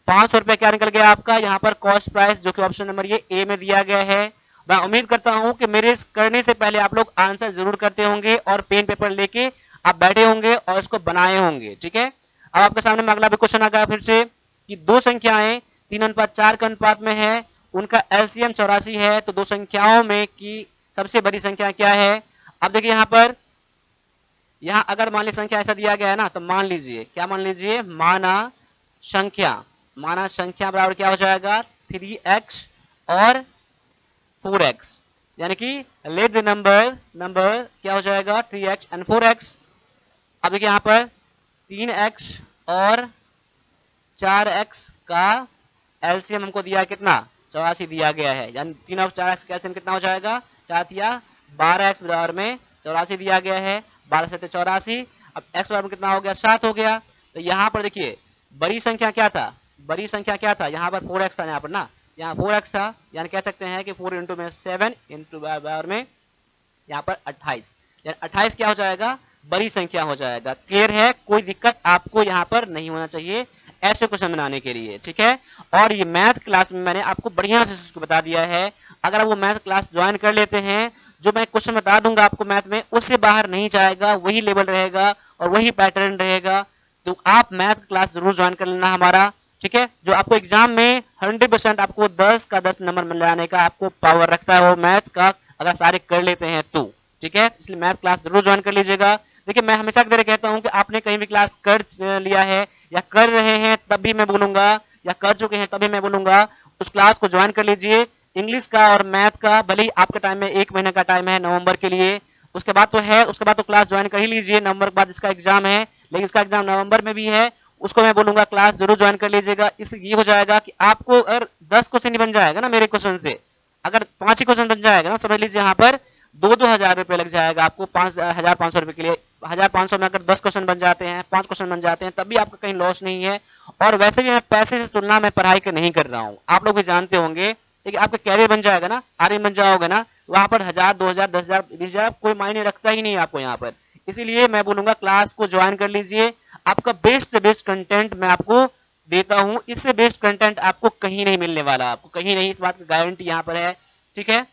500 रुपए क्या निकल गया आपका यहाँ पर कॉस्ट प्राइस, जो कि ऑप्शन नंबर ये ए में दिया गया है। मैं उम्मीद करता हूं कि मेरे करने से पहले आप लोग आंसर जरूर करते होंगे और पेन पेपर लेके आप बैठे होंगे और इसको बनाए होंगे। ठीक है, अब आपके सामने में अगला भी क्वेश्चन आ गया फिर से कि दो संख्याएं 3:4 के अनुपात में है, उनका एलसीएम 84 है, तो दो संख्याओं में की सबसे बड़ी संख्या क्या है। अब देखिए यहाँ पर, यहाँ अगर मान लीजिए संख्या ऐसा दिया गया है ना, तो मान लीजिए, क्या मान लीजिए, माना संख्या बराबर क्या हो जाएगा 3x और 4x, यानी कि लेट द नंबर क्या हो जाएगा 3x एंड 4x। अब देखिए यहाँ पर 3x और 4x का एलसीएम हमको दिया कितना 84 दिया गया है, यानी 3 और 4x का एलसीएम कितना हो जाएगा 4 या 12x बराबर में 84 दिया गया है, 12 से 84। अब x बराबर कितना हो गया 7 हो गया। तो यहाँ पर देखिए बड़ी संख्या क्या था, यहाँ पर 4x था, यहाँ पर ना, यहाँ 4x था, यानी कह सकते हैं कि 4 इंटू में 7 इंटू बराबर में यहाँ पर 28, यानी 28 क्या हो जाएगा बड़ी संख्या हो जाएगा। क्लियर है, कोई दिक्कत आपको यहाँ पर नहीं होना चाहिए। ऐसे क्वेश्चन बनाने के लिए, ठीक है। और ये मैथ क्लास में मैंने आपको बढ़िया से उसको बता दिया है। अगर आप वो मैथ क्लास ज्वाइन कर लेते हैं, जो मैं क्वेश्चन बता दूंगा आपको मैथ में, उससे बाहर नहीं जाएगा, वही लेवल रहेगा और वही पैटर्न रहेगा। तो आप मैथ क्लास जरूर ज्वाइन कर लेना हमारा, ठीक है। जो आपको एग्जाम में 100% आपको 10 का 10 नंबर मिल जाने का आपको पावर रखता है वो मैथ का, अगर सारे कर लेते हैं तो, ठीक है। इसलिए मैथ क्लास जरूर ज्वाइन कर लीजिएगा। देखिए मैं हमेशा की तरह कहता हूं कि आपने कहीं भी क्लास कर लिया है या कर रहे हैं तब भी मैं बोलूंगा, या कर चुके हैं तभी मैं बोलूंगा, उस क्लास को ज्वाइन कर लीजिए। इंग्लिश का और मैथ का भले ही आपके टाइम में 1 महीने का टाइम है नवंबर के लिए, उसके बाद तो है, उसके बाद तो क्लास ज्वाइन कर ही लीजिए। नवंबर के बाद इसका एग्जाम है, लेकिन इसका एग्जाम नवंबर में भी है, उसको मैं बोलूंगा क्लास जरूर ज्वाइन कर लीजिएगा। इससे ये हो जाएगा कि आपको अगर 10 क्वेश्चन ही बन जाएगा ना मेरे क्वेश्चन से, अगर 5 ही क्वेश्चन बन जाएगा ना, समझ लीजिए यहाँ पर 2-2 हजार रुपए लग जाएगा आपको 5,500 रुपए के लिए। 1,500 में अगर 10 क्वेश्चन बन जाते हैं, 5 क्वेश्चन बन जाते हैं, तब भी आपका कहीं लॉस नहीं है। और वैसे भी मैं पैसे से तुलना में पढ़ाई के नहीं कर रहा हूँ, आप लोग भी जानते होंगे। लेकिन आपका कैरियर बन जाएगा ना, आर्मी बन जाओगे ना, वहां पर 1,000, 2,000, 10,000, 20,000 कोई मायने रखता ही नहीं आपको यहाँ पर। इसीलिए मैं बोलूंगा क्लास को ज्वाइन कर लीजिए। आपका बेस्ट से बेस्ट कंटेंट मैं आपको देता हूँ, इससे बेस्ट कंटेंट आपको कहीं नहीं मिलने वाला, आपको कहीं नहीं, इस बात की गारंटी यहाँ पर है, ठीक है।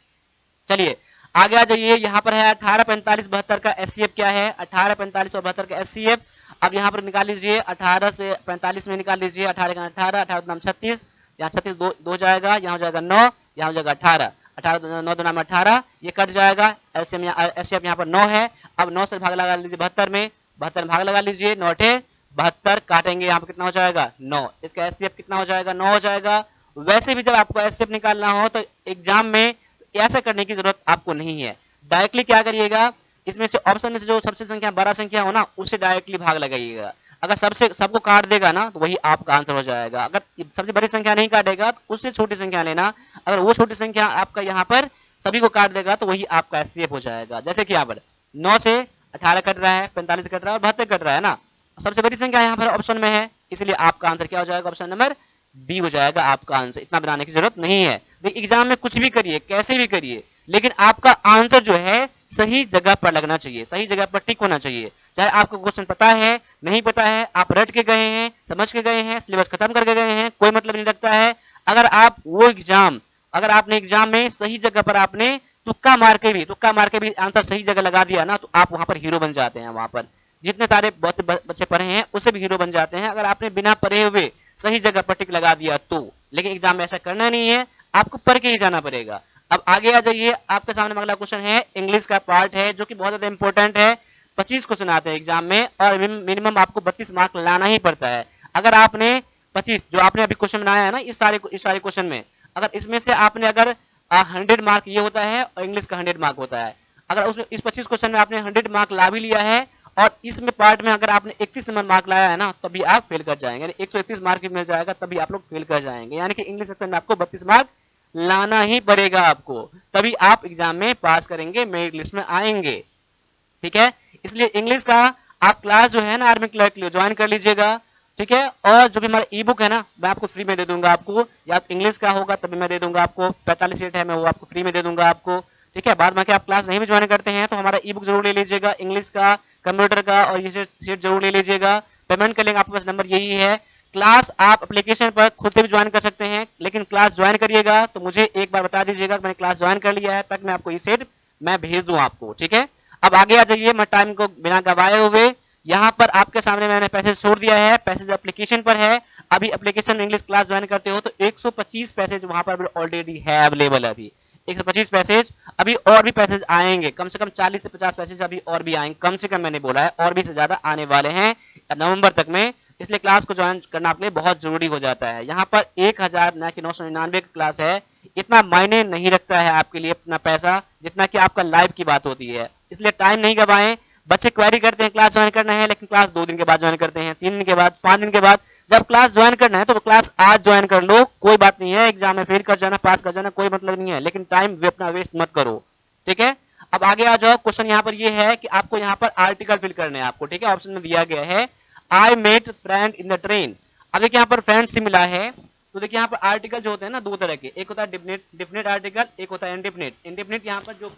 चलिए आगे आ जाइए। यहाँ पर है 18, 45, 72 का एससीएफ क्या है, 18, 45 और 72 का एससीएफ। अब यहाँ पर निकाल लीजिए, 18 से 45 में निकाल लीजिए, 18 का 18, 18 नाम 36, यहाँ 36 दो जाएगा, यहाँ हो जाएगा 9, यहाँ हो जाएगा 18, 18 9 नाम 18, ये कट जाएगा। एससीएफ यहाँ पर 9 है। अब 9 से भाग लगा लीजिए 72 में, 72 में भाग लगा लीजिए, 9 72 काटेंगे, यहाँ पर कितना हो जाएगा 9। इसका एससीएफ कितना हो जाएगा, 9 हो जाएगा। वैसे भी जब आपको एससीएफ निकालना हो तो एग्जाम में ऐसा करने की जरूरत आपको नहीं है। डायरेक्टली क्या करिएगा, इसमें से ऑप्शन में से जो सबसे संख्या बड़ा संख्या हो ना, उससे डायरेक्टली भाग लगाइएगा। अगर सबसे सबको काट देगा ना तो वही आपका आंसर हो जाएगा। अगर सबसे बड़ी संख्या नहीं काटेगा तो उससे छोटी संख्या लेना, अगर वो छोटी संख्या आपका यहाँ पर सभी को काट देगा तो वही आपका एससीएफ हो जाएगा। जैसे कि यहाँ पर 9 से 18 कट रहा है, 45 कट रहा है और 72 कट रहा है ना, सबसे बड़ी संख्या यहाँ पर ऑप्शन में है, इसलिए आपका आंसर क्या हो जाएगा, ऑप्शन नंबर बी हो जाएगा आपका आंसर। इतना बनाने की जरूरत नहीं है। देखिए एग्जाम में कुछ भी करिए, कैसे भी करिए, लेकिन आपका आंसर जो है सही जगह पर लगना चाहिए, सही जगह पर टिक होना चाहिए। चाहे आपको क्वेश्चन पता है नहीं पता है, आप रट के गए हैं, समझ के गए हैं, सिलेबस खत्म करके गए हैं, कोई मतलब नहीं रखता है। अगर आप वो एग्जाम, अगर आपने एग्जाम में सही जगह पर आपने तुक्का मार के भी आंसर सही जगह लगा दिया ना, तो आप वहां पर हीरो बन जाते हैं। वहां पर जितने सारे बहुत बच्चे पढ़े हैं उससे भी हीरो बन जाते हैं, अगर आपने बिना पढ़े हुए सही जगह पर टिक लगा दिया तो। लेकिन एग्जाम में ऐसा करना नहीं है, आपको पढ़ के ही जाना पड़ेगा। अब आगे आ जाइए, आपके सामने अगला क्वेश्चन है, इंग्लिश का पार्ट है जो कि बहुत ज्यादा इंपॉर्टेंट है। 25 क्वेश्चन आते हैं एग्जाम में और मिनिमम आपको 32 मार्क लाना ही पड़ता है। अगर आपने 25 जो आपने अभी क्वेश्चन बनाया है ना, इस सारे क्वेश्चन में अगर इसमें से आपने अगर 100 मार्क ये होता है और इंग्लिश का 100 मार्क होता है, अगर उसमें इस 25 क्वेश्चन में आपने 100 मार्क ला भी लिया है और इसमें पार्ट में अगर आपने 31 नंबर मार्क लाया है ना, तभी आप फेल कर जाएंगे। 131 मार्क मिल जाएगा तभी आप लोग फेल कर जाएंगे। यानी कि इंग्लिश सेक्शन में आपको 32 मार्क लाना ही पड़ेगा आपको, तभी आप एग्जाम में पास करेंगे, मेरिट लिस्ट में आएंगे, ठीक है। इसलिए इंग्लिश का आप क्लास जो है ना आर्मी क्लर्क के लिए ज्वाइन कर लीजिएगा, ठीक है। और जो भी हमारा ई बुक है ना, मैं आपको फ्री में दे दूंगा आपको, या इंग्लिश का होगा तभी मैं दे दूंगा आपको, 45 सीट है मैं वो आपको फ्री में दे दूंगा आपको, ठीक है। बाद में आप क्लास नहीं भी ज्वाइन करते हैं तो हमारा ई बुक जरूर ले लीजिएगा, इंग्लिश का, कंप्यूटर का, और ये सीट जरूर ले लीजिएगा। पेमेंट का लिंक आपके पास नंबर यही है। क्लास आप एप्लीकेशन पर खुद से भी ज्वाइन कर सकते हैं, लेकिन क्लास ज्वाइन करिएगा तो मुझे एक बार बता दीजिएगा मैंने क्लास ज्वाइन कर लिया है, तक मैं आपको ये सेट मैं भेज दूं आपको, ठीक है। अब आगे आ जाइए, मैं टाइम को बिना गवाए हुए यहाँ पर आपके सामने मैंने पैसेज छोड़ दिया है, पैसेज एप्लीकेशन पर है। अभी एप्लीकेशन में इंग्लिश क्लास ज्वाइन करते हो तो 125 पैसेज वहां पर ऑलरेडी है अवेलेबल। अभी 125 पैसेज, अभी और भी पैसेज आएंगे, कम से कम 40 से 50 पैसेज अभी और भी आएंगे, कम से कम मैंने बोला है, और भी से ज्यादा आने वाले हैं नवंबर तक में। इसलिए क्लास को ज्वाइन करना आपके लिए बहुत जरूरी हो जाता है। यहाँ पर 1000 ना कि 999 की क्लास है, इतना मायने नहीं रखता है आपके लिए इतना पैसा, जितना कि आपका लाइव की बात होती है। इसलिए टाइम नहीं गवाएं। बच्चे क्वेरी करते हैं क्लास ज्वाइन करना है, लेकिन क्लास 2 दिन के बाद ज्वाइन करते हैं, 3 दिन के बाद, 5 दिन के बाद। जब क्लास ज्वाइन करना है तो क्लास आज ज्वाइन कर लो, कोई बात नहीं है, एग्जाम में फेल कर जाना पास कर जाना कोई मतलब नहीं है, लेकिन टाइम अपना वेस्ट मत करो, ठीक है। अब आगे आ जाओ, क्वेश्चन यहाँ पर ये है कि आपको यहाँ पर आर्टिकल फिल करने हैं आपको, ठीक है। ऑप्शन में दिया गया है I met friend in the train. अब देखिए यहाँ पर फ्रेंड से मिला है, तो देखिए यहाँ पर आर्टिकल जो होते हैं ना दो तरह के, एक होता है डिफिनेट आर्टिकल, एक होता है इंडिफिनेट। इंडिफिनेट यहाँ पर जो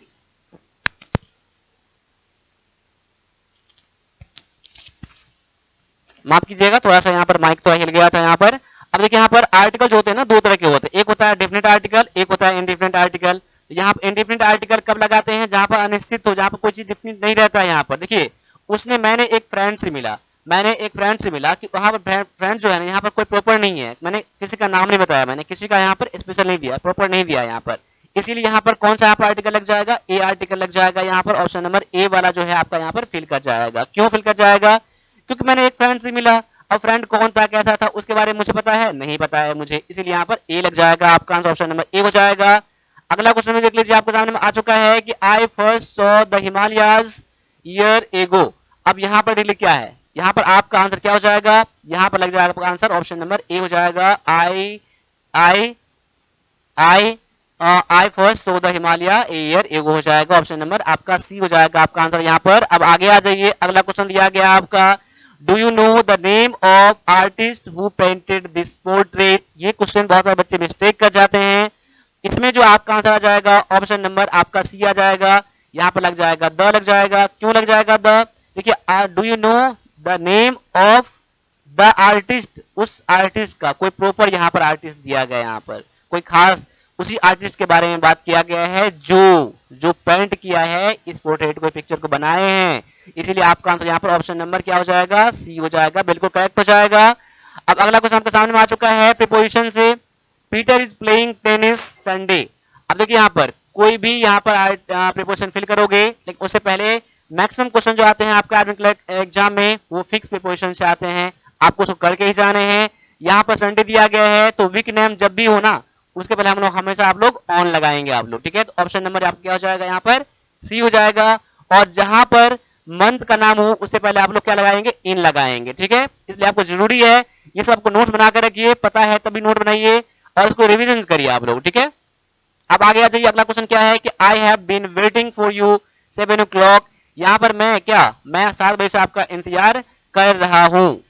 माफ कीजिएगा, थोड़ा सा यहाँ पर माइक तो हिल गया था यहाँ पर। अब देखिए यहाँ पर आर्टिकल जो होते हैं ना, दो तरह के होते हैं, एक होता है डेफिनेट आर्टिकल, एक होता है इनडेफिनेट आर्टिकल। यहाँ पर इनडेफिनेट आर्टिकल कब लगाते हैं, जहां पर अनिश्चित हो, जहां पर कोई चीज डेफिनेट नहीं रहता है। यहाँ पर देखिए उसने मैंने एक फ्रेंड से मिला, मैंने एक फ्रेंड से मिला कि वहां पर फ्रेंड जो है ना यहाँ पर कोई प्रॉपर नहीं है, मैंने किसी का नाम नहीं बताया, मैंने किसी का यहाँ पर स्पेशल नहीं दिया, प्रॉपर नहीं दिया यहाँ पर, इसीलिए यहाँ पर कौन सा यहाँ पर आर्टिकल लग जाएगा, ए आर्टिकल लग जाएगा यहाँ पर, ऑप्शन नंबर ए वाला जो है आपका यहाँ पर फिल कर जाएगा। क्यों फिल कर जाएगा, क्योंकि मैंने एक फ्रेंड से मिला, अब फ्रेंड कौन था कैसा था उसके बारे में मुझे पता है नहीं पता है मुझे, इसीलिए यहाँ पर ए लग जाएगा, आपका आंसर ऑप्शन नंबर ए हो जाएगा। अगला क्वेश्चन में देख लीजिए, आपके सामने में आ चुका है कि I first saw the Himalayas year ago. अब यहाँ पर डिलीट क्या है, यहाँ पर आपका आंसर क्या हो जाएगा, यहाँ पर लग जाएगा आपका आंसर ऑप्शन नंबर ए हो जाएगा। I I I I first saw the Himalaya year ago हो जाएगा, ऑप्शन नंबर आपका सी हो जाएगा आपका आंसर यहाँ पर। अब आगे आ जाइए, अगला क्वेश्चन दिया गया आपका, do you know the name of artist who painted this portrait. ये क्वेश्चन बहुत सारे बच्चे मिस्टेक कर जाते हैं, इसमें जो आपका आंसर आ जाएगा ऑप्शन नंबर आपका सी आ जाएगा, यहाँ पर लग जाएगा द लग जाएगा। क्यों लग जाएगा द, देखिए do you know the name of the artist, उस आर्टिस्ट का कोई प्रॉपर यहाँ पर आर्टिस्ट दिया गया, यहाँ पर कोई खास उसी आर्टिस्ट के बारे में बात किया गया है जो जो पेंट किया है इस पोर्ट्रेट को, पिक्चर को बनाए हैं, इसीलिए आपका आंसर यहाँ पर ऑप्शन नंबर क्या हो जाएगा, सी हो जाएगा, बिल्कुल करेक्ट हो जाएगा। अब अगला क्वेश्चन आपके सामने में आ चुका है प्रीपोजिशन से, Peter is playing tennis Sunday. अब देखिए यहाँ पर कोई भी यहाँ पर प्रीपोजिशन फिल करोगे, लेकिन उससे पहले मैक्सिमम क्वेश्चन जो आते हैं आपके आर्मी क्लर्क एग्जाम में वो फिक्स प्रीपोजिशन से आते हैं, आपको उसको करके ही जाने हैं। यहाँ पर संडे दिया गया है तो वीक नेम जब भी हो ना उसके पहले हम लोग हमेशा आप लोग ऑन लगाएंगे आप लोग, ठीक है। तो ऑप्शन नंबर आपका क्या हो जाएगा यहाँ पर, सी हो जाएगा। और जहां पर मंथ का नाम हो उससे पहले आप लोग क्या लगाएंगे, इन लगाएंगे, ठीक है। इसलिए आपको जरूरी है ये सब आपको नोट्स बनाकर रखिए, पता है तभी नोट बनाइए और इसको रिविजन करिए आप लोग, ठीक है। अब आगे आ जाइए, अगला क्वेश्चन क्या है कि I have been waiting for you 7 o'clock। यहाँ पर मैं क्या, मैं 7 बजे से आपका इंतजार कर रहा हूँ,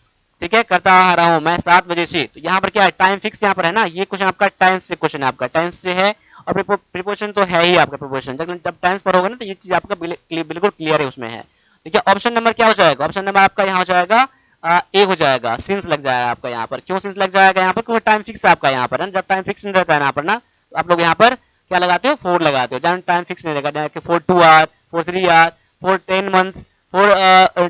ठीक है, करता आ रहा हूँ मैं 7 बजे से। तो यहाँ पर क्या है, टाइम फिक्स यहाँ पर है ना, ये क्वेश्चन आपका टेंस से क्वेश्चन है, आपका टेंस से है और प्रीपोजिशन तो है ही आपका प्रीपोजिशन, जब टेंस पर होगा ना तो ये चीज आपका बिल्कुल क्लियर है उसमें है। देखिए ऑप्शन नंबर क्या हो जाएगा, ऑप्शन नंबर आपका यहाँ हो जाएगा ए हो जाएगा, सिंस लग जाएगा आपका यहाँ पर। क्यों सिंस लग जाएगा यहाँ पर, क्योंकि टाइम फिक्स है आपका यहाँ पर, जब टाइम फिक्स नहीं रहता है यहाँ पर ना तो आप लोग यहाँ पर क्या लगाते हो, 4 लगाते हो, जब टाइम फिक्स नहीं रहेगा, for 2 hour, for 3 hour, for 10 month, for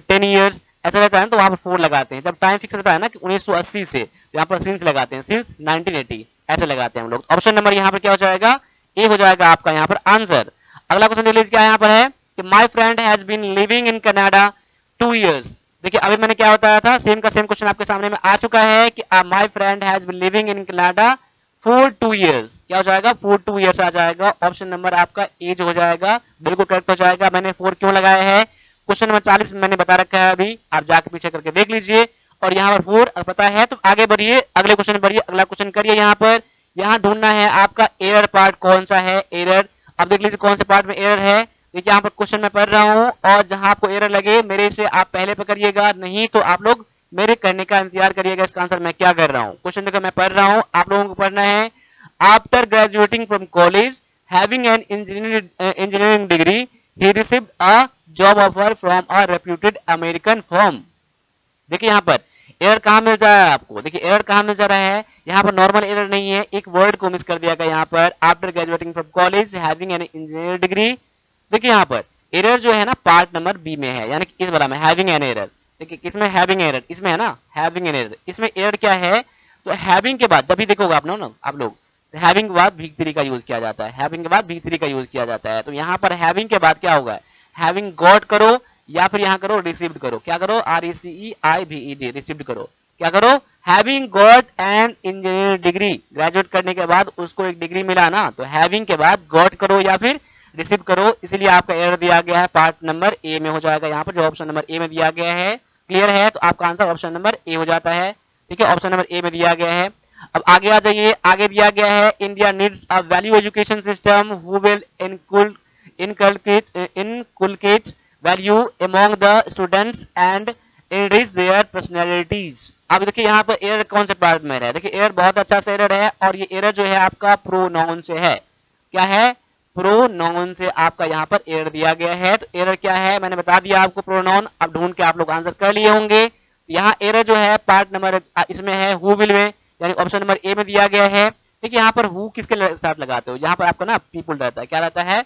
10 years, ऐसा रहता है ना तो वहां पर 4 लगाते हैं। जब टाइम फिक्स रहता है ना कि 1980 से, तो यहाँ पर सिंस लगाते हैं, सिंस 1980 ऐसे लगाते हैं हम लोग। ऑप्शन नंबर यहाँ पर क्या हो जाएगा, ए हो जाएगा आपका यहाँ पर आंसर। अगला क्वेश्चन देख लीजिए क्या यहाँ पर है कि my friend has been living in Canada 2 years। देखिए अभी मैंने क्या बताया था, सेम का सेम क्वेश्चन आपके सामने में आ चुका है कि my friend has been living in Canada for 2 years। क्या हो जाएगा, फॉर 2 years आ जाएगा, ऑप्शन नंबर आपका ए जो हो जाएगा, बिल्कुल करेक्ट हो जाएगा। मैंने 4 क्यों लगाया है, क्वेश्चन नंबर 40 में मैंने बता रखा है, अभी आप जाके पीछे करके देख लीजिए। और यहाँ पर 4 पता है तो आगे बढ़िए, अगले क्वेश्चन बढ़िए, अगला क्वेश्चन करिए। यहाँ पर यहाँ ढूंढना है आपका एरर पार्ट कौन सा है, एरर। अब देख लीजिए कौन से पार्ट में एरर है। देखिए यहाँ पर क्वेश्चन मैं पढ़ रहा हूँ और जहां आपको एरर लगे मेरे से आप पहले पकड़िएगा, नहीं तो आप लोग मेरे करने का इंतजार करिएगा इसका आंसर मैं क्या कर रहा हूँ। क्वेश्चन देखो मैं पढ़ रहा हूँ, आप लोगों को पढ़ना है। After graduating from college having an engineering degree he received a job offer from a reputed American firm. देखिए यहाँ पर एरर कहाँ मिल जा रहा है आपको, देखिए एरर कहाँ मिल जा रहा है, यहाँ पर नॉर्मल एरर नहीं है, एक वर्ड को मिस कर दिया गया यहाँ पर, after graduating from college having an engineering degree. देखिए यहाँ पर एरर जो है ना पार्ट नंबर बी में है, यानी कि इस वाला में हैविंग एन एरर। देखिए किसमें हैविंग एरर, इसमें है ना हैविंग एन एरर। इसमें एरर क्या है, तो हैविंग के बाद जब भी देखोगे आप लोग हैविंग के बाद वीक 3 का यूज किया जाता है, हैविंग के बाद वीक 3 का यूज किया जाता है। तो यहाँ पर हैविंग के बाद क्या होगा, हैविंग गॉट करो या फिर यहाँ करो रिसीव्ड करो, क्या करो RECEIVED रिसीव्ड करो, क्या करो having got an engineering degree, graduate करने के बाद उसको एक डिग्री मिला ना, तो हैविंग के बाद गॉट करो या फिर रिसीव करो, इसलिए आपका एरर दिया गया है पार्ट नंबर ए में हो जाएगा यहाँ पर, जो ऑप्शन नंबर ए में दिया गया है। क्लियर है, तो आपका आंसर ऑप्शन नंबर ए हो जाता है, ठीक है, ऑप्शन नंबर ए में दिया गया है। अब आगे आ जाइए, आगे दिया गया है India needs a value education system who will inculcate value among the students and enrich their personalities. अब देखिए यहाँ पर एरर कौन से पार्ट में है, देखिए एरर बहुत अच्छा से एरर है और ये एरर जो है आपका प्रोनाउन से है, क्या है, प्रोनाउन से आपका यहाँ पर एरर दिया गया है। तो एरर क्या है मैंने बता दिया आपको, प्रोनाउन। अब ढूंढ के आप लोग आंसर कर लिए होंगे, यहाँ एरर जो है पार्ट नंबर इसमें है हु विल में, यानी ऑप्शन नंबर ए में दिया गया है। देखिए यहाँ पर हु किसके साथ लगाते हो, यहाँ पर आपका ना पीपल रहता है, क्या रहता है,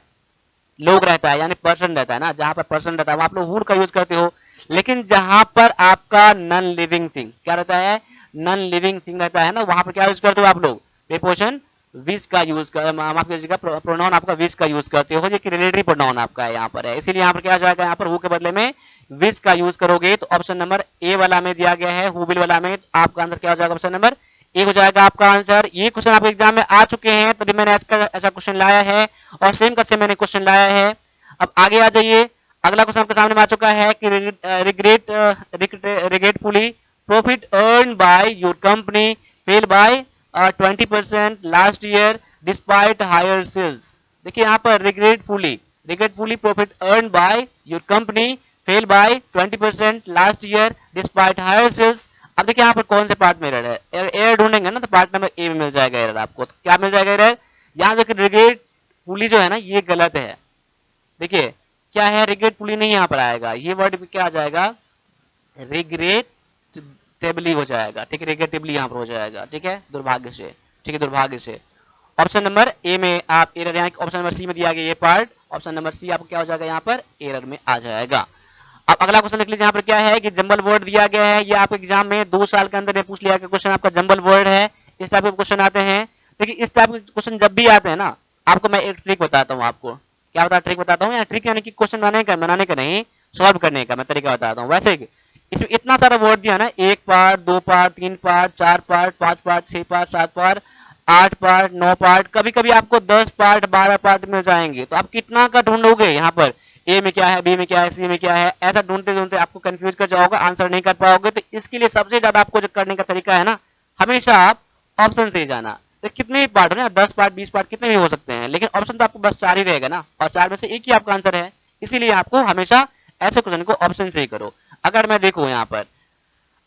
लोग रहता है, यानी पर्सन रहता है ना, जहां पर पर्सन रहता है वहां आप लोग हुड का यूज करते हो। लेकिन जहां पर आपका नॉन लिविंग थिंग क्या रहता है, नॉन लिविंग थिंग रहता है ना, वहां पर क्या यूज करते हो आप लोग, प्रीपोजिशन विच का यूज कर, माफ कीजिएगा, प्रोनाउन आपका विच का यूज करते हो, जो कि रिलेटिव प्रोनाउन आपका यहाँ पर है, इसीलिए यहाँ पर क्या जाएगा, यहाँ पर हु के बदले में विच का यूज करोगे। तो ऑप्शन नंबर ए वाला में दिया गया है हु विल वाला में, तो आपका आंसर क्या हो जाएगा, ऑप्शन नंबर ए हो जाएगा आपका आंसर। ये क्वेश्चन आपके एग्जाम में आ चुके हैं, तभी मैंने आज का ऐसा क्वेश्चन लाया है, और सेम का सेम मैंने क्वेश्चन लाया है। अब आगे आ जाइए, अगला क्वेश्चन आपके सामने आ चुका है कि regretfully profit earn by your company fell by 20% last year despite higher sales. देखिए यहाँ पर regretfully profit earn by your company fell by 20% last year despite higher sales. अब देखिए यहाँ पर कौन से पार्ट में एरर है, एरर ढूंढेंगे ना तो पार्ट नंबर ए में मिल जाएगा एरर आपको। तो क्या मिल जाएगा एरर, यहाँ देखिए रिग्रेटफुली जो है ना ये गलत है। देखिए क्या है, रिग्रेटफुली नहीं यहाँ पर आएगा, ये वर्ड क्या आ जाएगा, रिग्रेटेबली हो जाएगा, ठीक है, रिग्रेटेबली यहाँ पर हो जाएगा, ठीक है, दुर्भाग्य से, ठीक है, दुर्भाग्य से। ऑप्शन नंबर ए में आप एरर, यहाँ ऑप्शन नंबर सी में दिया गया ये पार्ट, ऑप्शन नंबर सी आपको क्या हो जाएगा, यहाँ पर एरर में आ जाएगा। अब अगला क्वेश्चन देख लीजिए, यहाँ पर क्या है कि जंबल वर्ड दिया गया है, ये आपके एग्जाम में 2 साल के अंदर पूछ लिया गया क्वेश्चन आपका जंबल वर्ड है, इस टाइप के क्वेश्चन आते हैं। देखिए इस टाइप के क्वेश्चन जब भी आते हैं ना, आपको मैं एक ट्रिक बताता हूँ, आपको क्या बता ट्रिक बताता हूँ, ट्रिक यानी कि क्वेश्चन बनाने का नहीं, सॉल्व करने का मैं तरीका बताता हूँ। वैसे इसमें इतना सारा वर्ड दिया ना, 1 part 2 part 3 part 4 part 5 part 6 part 7 part 8 part 9 part, कभी कभी आपको 10 पार्ट 12 पार्ट मिल जाएंगे। तो आप कितना का ढूंढोगे, यहाँ पर ए में क्या है, बी में क्या है, सी में क्या है, ऐसा ढूंढते ढूंढते आपको कंफ्यूज कर जाओगे, आंसर नहीं कर पाओगे। तो इसके लिए सबसे ज्यादा आपको जो करने का तरीका है ना, हमेशा आप ऑप्शन से ही जाना। तो कितने भी पार्ट हो ना, 10 पार्ट 20 पार्ट कितने भी हो सकते हैं, लेकिन ऑप्शन तो आपको बस 4 ही रहेगा ना, और 4 में से एक ही आपका आंसर है, इसीलिए आपको हमेशा ऐसे क्वेश्चन को ऑप्शन से ही करो। अगर मैं देखूं यहाँ पर,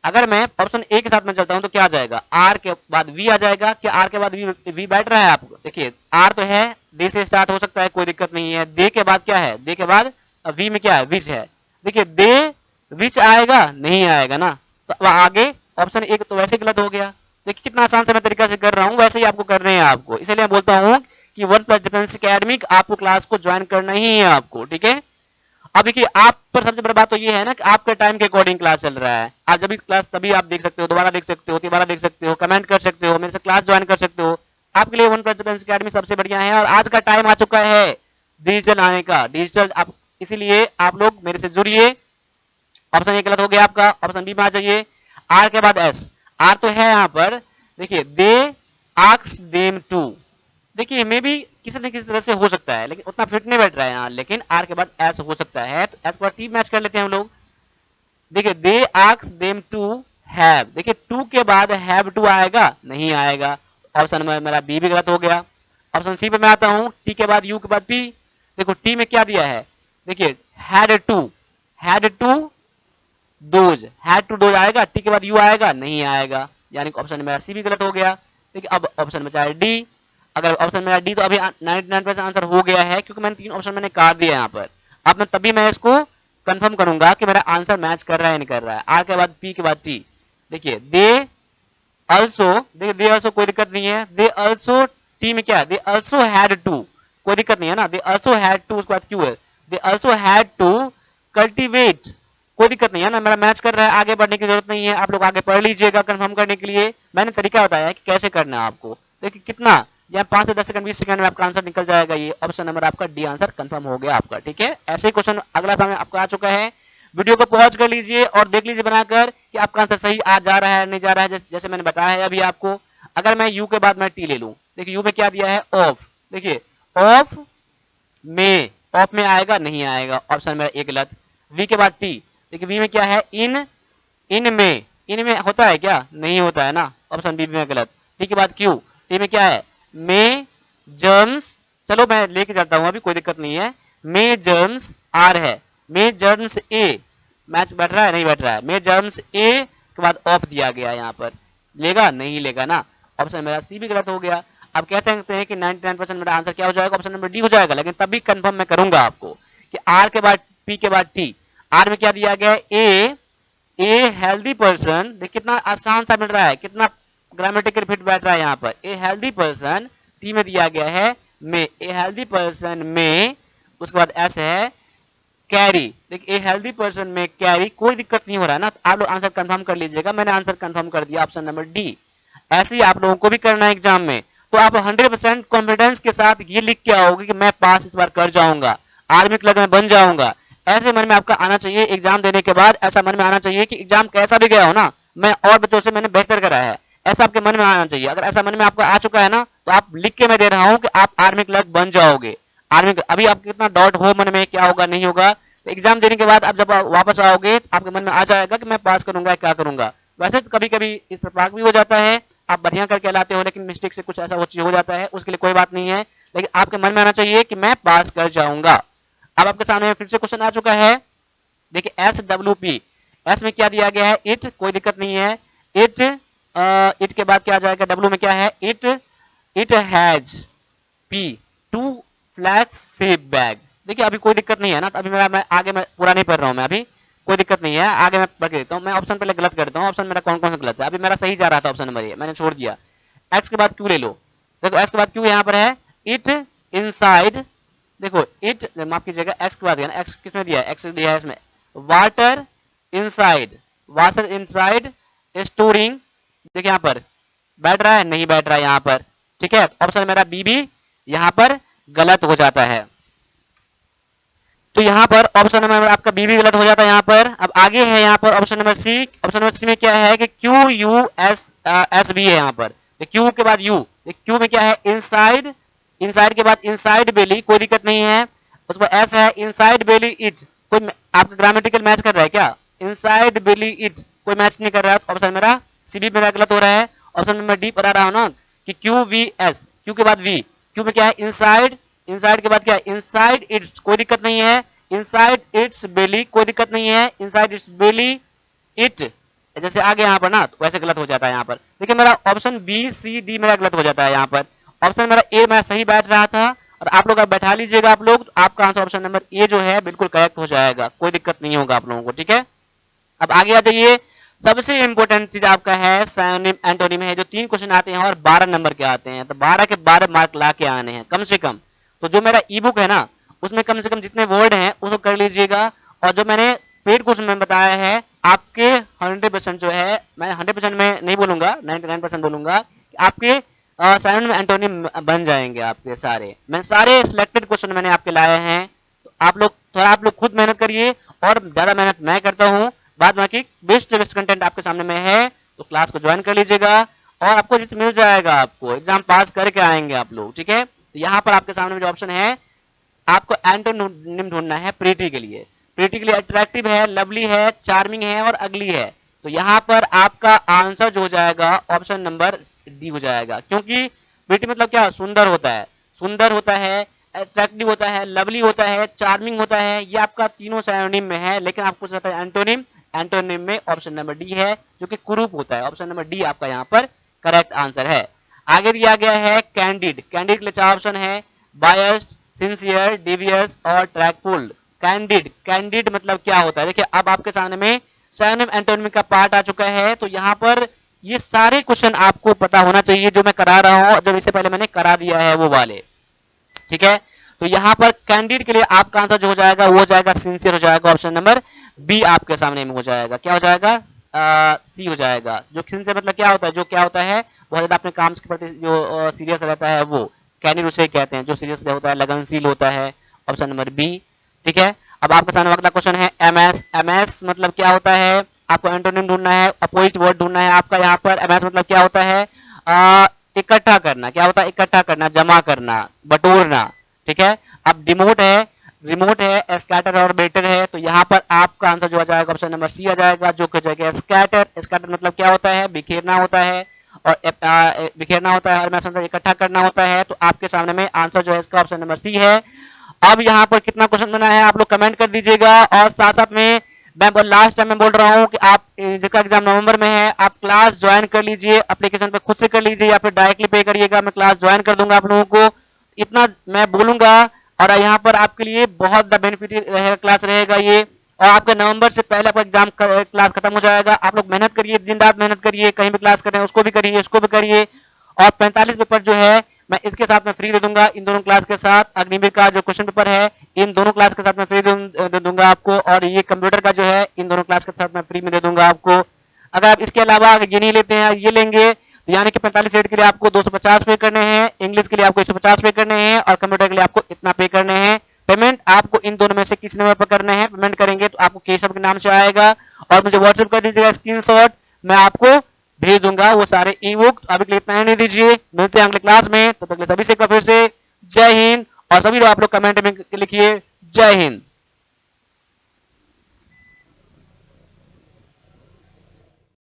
अगर मैं ऑप्शन ए के साथ में चलता हूं तो क्या आ जाएगा, आर के बाद वी आ जाएगा, क्या आर के बाद वी बैठ रहा है आपको, देखिए आर तो है, डी से स्टार्ट हो सकता है, कोई दिक्कत नहीं है। दे के बाद क्या है, दे के बाद वी में क्या है, विच है, देखिए दे विच आएगा, नहीं आएगा ना, तो आगे ऑप्शन ए तो वैसे गलत हो गया। देखिए कितना आसान से मैं तरीका से कर रहा हूँ, वैसे ही आपको करने हैं आपको, इसलिए मैं बोलता हूँ कि वन प्लस डिफेंस अकेडमिक आपको क्लास को ज्वाइन करना ही है आपको, ठीक है। अब देखिए आप पर सबसे बड़ी बात तो ये है ना कि आपके टाइम के अकॉर्डिंग क्लास चल रहा है, आज जब क्लास तभी आप देख सकते हो, दोबारा देख सकते हो, दोबारा देख सकते हो, कमेंट कर सकते हो, मेरे से क्लास ज्वाइन कर सकते हो। आपके लिए वन प्लस डिफेंस अकेडमी सबसे बढ़िया है, और आज का टाइम आ चुका है डिजिटल आने का, डिजिटल आप, इसीलिए आप लोग मेरे से जुड़िए। ऑप्शन ए गलत हो गया आपका, ऑप्शन बी में आ जाइए। आर के बाद एस, आर तो है यहाँ पर, देखिए दे आस्क देम टू, देखिए मे भी किसी न किसी तरह से हो सकता है, लेकिन उतना फिट नहीं बैठ रहा है यहाँ, लेकिन आर के बाद एस हो सकता है, तो एस पर टी मैच कर लेते हैं हम लोग। देखिए they ask them to have, देखिए टू के बाद हैव टू आएगा, नहीं आएगा, ऑप्शन में मेरा बी भी गलत हो गया। ऑप्शन सी पे मैं आता हूँ, टी के बाद यू के बाद पी, देखो टी में क्या दिया है, देखिए हैड टू डोज आएगा, टी के बाद यू आएगा, नहीं आएगा, यानी ऑप्शन मेरा सी भी गलत हो गया। देखिए अब ऑप्शन में चाहे डी, अगर ऑप्शन मेरा डी तो अभी 99% आंसर हो गया है, क्योंकि मैंने 3 ऑप्शन मैंने काट दिया यहाँ पर। अब मैं तभी मैं इसको कंफर्म करूंगा कि मेरा आंसर मैच कर रहा है नहीं कर रहा है। आर के बाद पी के बाद टी, देखिए दे अल्सो, देखिए दे अल्सो कोई दिक्कत नहीं है, दे अल्सो टी में क्या है, दे अल्सो हैड टू, कोई दिक्कत नहीं है ना, दे अल्सो हैड टू, उसके बाद क्यू है, they also had to cultivate, कोई दिक्कत नहीं है ना, मेरा मैच कर रहा है, आगे बढ़ने की जरूरत नहीं है, आप लोग आगे पढ़ लीजिएगा कंफर्म करने के लिए। मैंने तरीका बताया कि कैसे करना है आपको, देखिए कितना या 5 से 10 सेकंड 20 सेकंड में आपका आंसर निकल जाएगा। ये ऑप्शन नंबर आपका डी आंसर कंफर्म हो गया आपका, ठीक है। ऐसे ही क्वेश्चन अगला समय आपका आ चुका है, वीडियो को पॉज कर लीजिए और देख लीजिए बनाकर कि आपका आंसर सही आ जा रहा है नहीं जा रहा है, जैसे मैंने बताया है अभी आपको। अगर मैं यू के बाद मैं टी ले लूं, देखिए यू में क्या दिया है, ऑफ, देखिए ऑफ में आएगा, नहीं आएगा, ऑप्शन मेरा एक गलत। वी के बाद टी, देखिए वी में क्या है, इन में होता है क्या, नहीं होता है ना, ऑप्शन बी में गलत। टी के बाद क्यू, टी में क्या है, मे जर्म्स, चलो मैं लेके जाता हूं अभी, कोई दिक्कत नहीं है, मे जर्म्स आर है, मे जर्म्स ए, मैच बैठ रहा है नहीं बैठ रहा है, मे जर्म्स ए के बाद ऑफ दिया गया यहाँ पर, लेगा नहीं लेगा ना, ऑप्शन मेरा सी भी गलत हो गया। अब कह सकते हैं कि 99% मेरा आंसर क्या हो जाएगा, ऑप्शन नंबर डी हो जाएगा, लेकिन तभी कंफर्म मैं करूंगा आपको कि आर के बाद पी के बाद टी। आर में क्या दिया गया है, ए ए हेल्दी पर्सन, देख कितना आसान सा मिल रहा है, कितना ग्रामेटिकल फिट बैठ रहा है यहाँ पर। ए हेल्दी पर्सन टी में दिया गया है में, ए हेल्दी पर्सन में, उसके बाद एस है कैरी। देखिए ए हेल्दी पर्सन में कैरी, कोई दिक्कत नहीं हो रहा है ना, तो आप लोग आंसर कंफर्म कर लीजिएगा। मैंने आंसर कंफर्म कर दिया, ऑप्शन नंबर डी। ऐसे ही आप लोगों को भी करना है एग्जाम में, तो आप 100% कॉन्फिडेंस के साथ ये लिख के आओगे कि मैं पास इस बार कर जाऊंगा, आर्मी क्लर्क में बन जाऊंगा। ऐसे मन में आपका आना चाहिए एग्जाम देने के बाद, ऐसा मन में आना चाहिए कि एग्जाम कैसा भी गया हो ना, मैं और बच्चों से मैंने बेहतर करा है, ऐसा आपके मन में आना चाहिए। अगर ऐसा मन में आपका आ चुका है ना, तो आप लिख के मैं दे रहा हूँ कि आप आर्मी क्लर्क बन जाओगे। आर्मी अभी आपको कितना डाउट हो मन में, क्या होगा नहीं होगा, तो एग्जाम देने के बाद आप जब वापस आओगे तो आपके मन में आ जाएगा कि मैं पास करूंगा, क्या करूंगा। वैसे तो कभी कभी इस प्रकार भी हो जाता है, आप बढ़िया करके लाते हो, लेकिन मिस्टेक से कुछ ऐसा हो जाता है, उसके लिए कोई बात नहीं है, लेकिन आपके मन में आना चाहिए कि मैं पास कर जाऊंगा। अब आपके सामने फिर से क्वेश्चन आ चुका है, देखिए एस डब्ल्यू पी, एस में क्या दिया गया है, इट, कोई दिक्कत नहीं है। इट, इट के बाद क्या आ जाएगा, डब्ल्यू में क्या है, it, it has, P, to flax सेब बैग। देखिए अभी कोई दिक्कत नहीं है ना, तो अभी मैं आगे मैं पूरा नहीं पढ़ रहा हूँ, मैं अभी कोई दिक्कत नहीं है, आगे मैं पढ़ के देता हूँ। मैं ऑप्शन पहले गलत कर देता हूँ, ऑप्शन मेरा कौन कौन सा गलत है, अभी मेरा सही जा रहा था ऑप्शन नंबर ये, मैंने छोड़ दिया। एक्स के बाद क्यू ले लो, देखो एक्स के बाद क्यू यहाँ पर है, इट इनसाइड, देखो इट, माफ कीजिएगा, एक्स के बाद एक्स किसमें दिया है, एक्स दिया है इसमें, water inside, water inside storing. देखिए यहाँ पर बैठ रहा है, नहीं बैठ रहा है यहाँ पर, ठीक है, ऑप्शन मेरा बी भी यहाँ पर गलत हो जाता है। तो यहाँ पर ऑप्शन नंबर आपका बी भी गलत हो जाता है यहाँ पर। अब आगे है यहाँ पर option number C, option number C में क्या है कि Q U S, S B है यहाँ पर, क्यू के बाद यू, क्यू में क्या है, इनसाइड, इनसाइड के बाद इनसाइड बेली, कोई दिक्कत नहीं है। उसके बाद एस है इनसाइड बेली इट, कोई आपका ग्रामेटिकल मैच कर रहा है क्या, इनसाइड बेली इट कोई मैच नहीं कर रहा है, ऑप्शन मेरा सी भी मेरा गलत हो रहा है। ऑप्शन नंबर डी पर आ रहा हो ना कि क्यू वी एस, क्यू के बाद वी, क्यू में क्या है इनसाइड, इनसाइड के बाद क्या है इनसाइड इट्स, कोई दिक्कत नहीं है, इनसाइड इट्स बेली, कोई दिक्कत नहीं है, इनसाइड इट्स बेली इट, जैसे आगे यहाँ पर ना, तो वैसे गलत हो जाता है यहाँ पर। देखिए मेरा ऑप्शन बी सी डी मेरा गलत हो जाता है यहाँ पर, ऑप्शन मेरा ए मैं सही बैठ रहा था, और आप लोग अब बैठा लीजिएगा आप लोग, तो आपका आंसर ऑप्शन नंबर ए जो है बिल्कुल करेक्ट हो जाएगा, कोई दिक्कत नहीं होगा आप लोगों को, ठीक है। अब आगे आ जाइए, सबसे इंपॉर्टेंट चीज आपका है सिनोनिम एंटोनिम है, जो 3 क्वेश्चन आते हैं और 12 नंबर के आते हैं, तो 12 के 12 मार्क ला के आने हैं कम से कम। तो जो मेरा ई बुक है ना, उसमें कम से कम जितने वर्ड हैं उसको कर लीजिएगा, और जो मैंने पेड कोर्स में बताया है आपके 100% जो है, मैं 100% में नहीं बोलूंगा, 99% बोलूंगा, आपके सिनोनिम एंटोनिम बन जाएंगे आपके सारे। मैं सारे सिलेक्टेड क्वेश्चन मैंने आपके लाए हैं, तो आप लोग थोड़ा आप लोग खुद मेहनत करिए, और ज्यादा मेहनत मैं करता हूँ, बाद बाकी बेस्ट बेस्ट कंटेंट आपके सामने में है, तो क्लास को ज्वाइन कर लीजिएगा, और आपको जिस मिल जाएगा, आपको एग्जाम पास करके आएंगे आप लोग, ठीक है। तो यहाँ पर आपके सामने जो ऑप्शन है, आपको एंटोनिम ढूंढना है प्रीटी के लिए। प्रीटी के लिए अट्रैक्टिव है, लवली है, चार्मिंग है और अगली है। तो यहाँ पर आपका आंसर जो हो जाएगा ऑप्शन नंबर डी हो जाएगा, क्योंकि प्रीटी मतलब क्या, सुंदर होता है, सुंदर होता है, अट्रैक्टिव होता है, लवली होता है, चार्मिंग होता है, ये आपका तीनों सिनोनिम में है, लेकिन आपको चाहता है एंटोनिम, एंटोनिम में ऑप्शन नंबर डी है, जो कि कुरूप होता है। ऑप्शन नंबर डी आपका यहाँ पर करेक्ट आंसर है। आगे दिया गया है कैंडिड, कैंडिड के लिए 4 ऑप्शन है, बायस्ड, सिंसियर, डिवियस और ट्रैकफुल। कैंडिड, कैंडिड मतलब क्या होता है, देखिए अब आपके सामने में सिनोनिम एंटोनिम का पार्ट आ चुका है, तो यहाँ पर ये सारे क्वेश्चन आपको पता होना चाहिए जो मैं करा रहा हूँ, जब इससे पहले मैंने करा दिया है वो वाले, ठीक है। तो यहाँ पर कैंडिड के लिए आपका आंसर जो हो जाएगा वो हो जाएगा सिंसियर हो जाएगा, ऑप्शन नंबर बी आपके सामने में हो जाएगा, क्या हो जाएगा, सी हो जाएगा। जो सिंसियर मतलब क्या होता है, जो क्या होता है, बहुत ज्यादा अपने काम के प्रति जो सीरियस रहता है वो कैंडिड उसे कहते हैं, जो सीरियस होता है, लगनशील होता है, ऑप्शन नंबर बी, ठीक है। अब आपके सामने अगला क्वेश्चन है एमएस, एमएस मतलब क्या होता है, आपको एंटोनिम ढूंढना है, अपोजिट वर्ड ढूंढना है आपका यहाँ पर। एमएस मतलब क्या होता है, इकट्ठा करना, क्या होता है, इकट्ठा करना, जमा करना, बटोरना, ठीक है। अब डिमोट है, रिमोट है, स्कैटर और बेटर है, तो यहाँ पर आपका आंसर जो आ जाएगा ऑप्शन नंबर सी आ जाएगा, जो कि जाएगा स्कैटर। स्कैटर मतलब क्या होता है, बिखेरना होता है, और बिखेरना होता है, और मैं समझता इकट्ठा करना होता है, तो आपके सामने में आंसर जो है इसका ऑप्शन नंबर सी है। अब यहाँ पर कितना क्वेश्चन बना है आप लोग कमेंट कर दीजिएगा, और साथ साथ में मैं लास्ट टाइम मैं बोल रहा हूँ कि आप जिसका एग्जाम नवंबर में है आप क्लास ज्वाइन कर लीजिए, एप्लीकेशन पे खुद से कर लीजिए या फिर डायरेक्टली पे करिएगा, मैं क्लास ज्वाइन कर दूंगा आप लोगों को, इतना मैं बोलूंगा। और यहाँ पर आपके लिए बहुत द बेनिफिट रहेगा क्लास रहेगा ये, और आपके नवंबर से पहले आपका एग्जाम क्लास खत्म हो जाएगा। आप लोग मेहनत करिए, दिन रात मेहनत करिए, कहीं भी क्लास कर रहे हैं उसको भी करिए, इसको भी करिए। और 45 पेपर जो है मैं इसके साथ में फ्री दे दूंगा, इन दोनों क्लास के साथ। अग्निवीर का जो क्वेश्चन पेपर है इन दोनों क्लास के साथ में फ्री दे दूंगा आपको, और ये कंप्यूटर का जो है इन दोनों क्लास के साथ में फ्री में दे दूंगा आपको। अगर आप इसके अलावा ये नहीं लेते हैं, ये लेंगे, तो यानी कि 45 क्रेडिट के लिए आपको 250 पे करने हैं, इंग्लिश के लिए आपको 150 पे करने हैं, और कंप्यूटर के लिए आपको इतना पे करने हैं। पेमेंट आपको इन दोनों में से किस नंबर पर करने हैं, पेमेंट करेंगे तो आपको केशव के नाम से आएगा, और मुझे व्हाट्सएप कर दीजिएगा स्क्रीनशॉट, मैं आपको भेज दूंगा वो सारे ई बुक। अभी के लिए इतना ही नहीं दीजिए, मिलते हैं अगले क्लास में। तो अगले सभी से फिर से जय हिंद, और सभी लोग आप लोग कमेंट में लिखिए जय हिंद।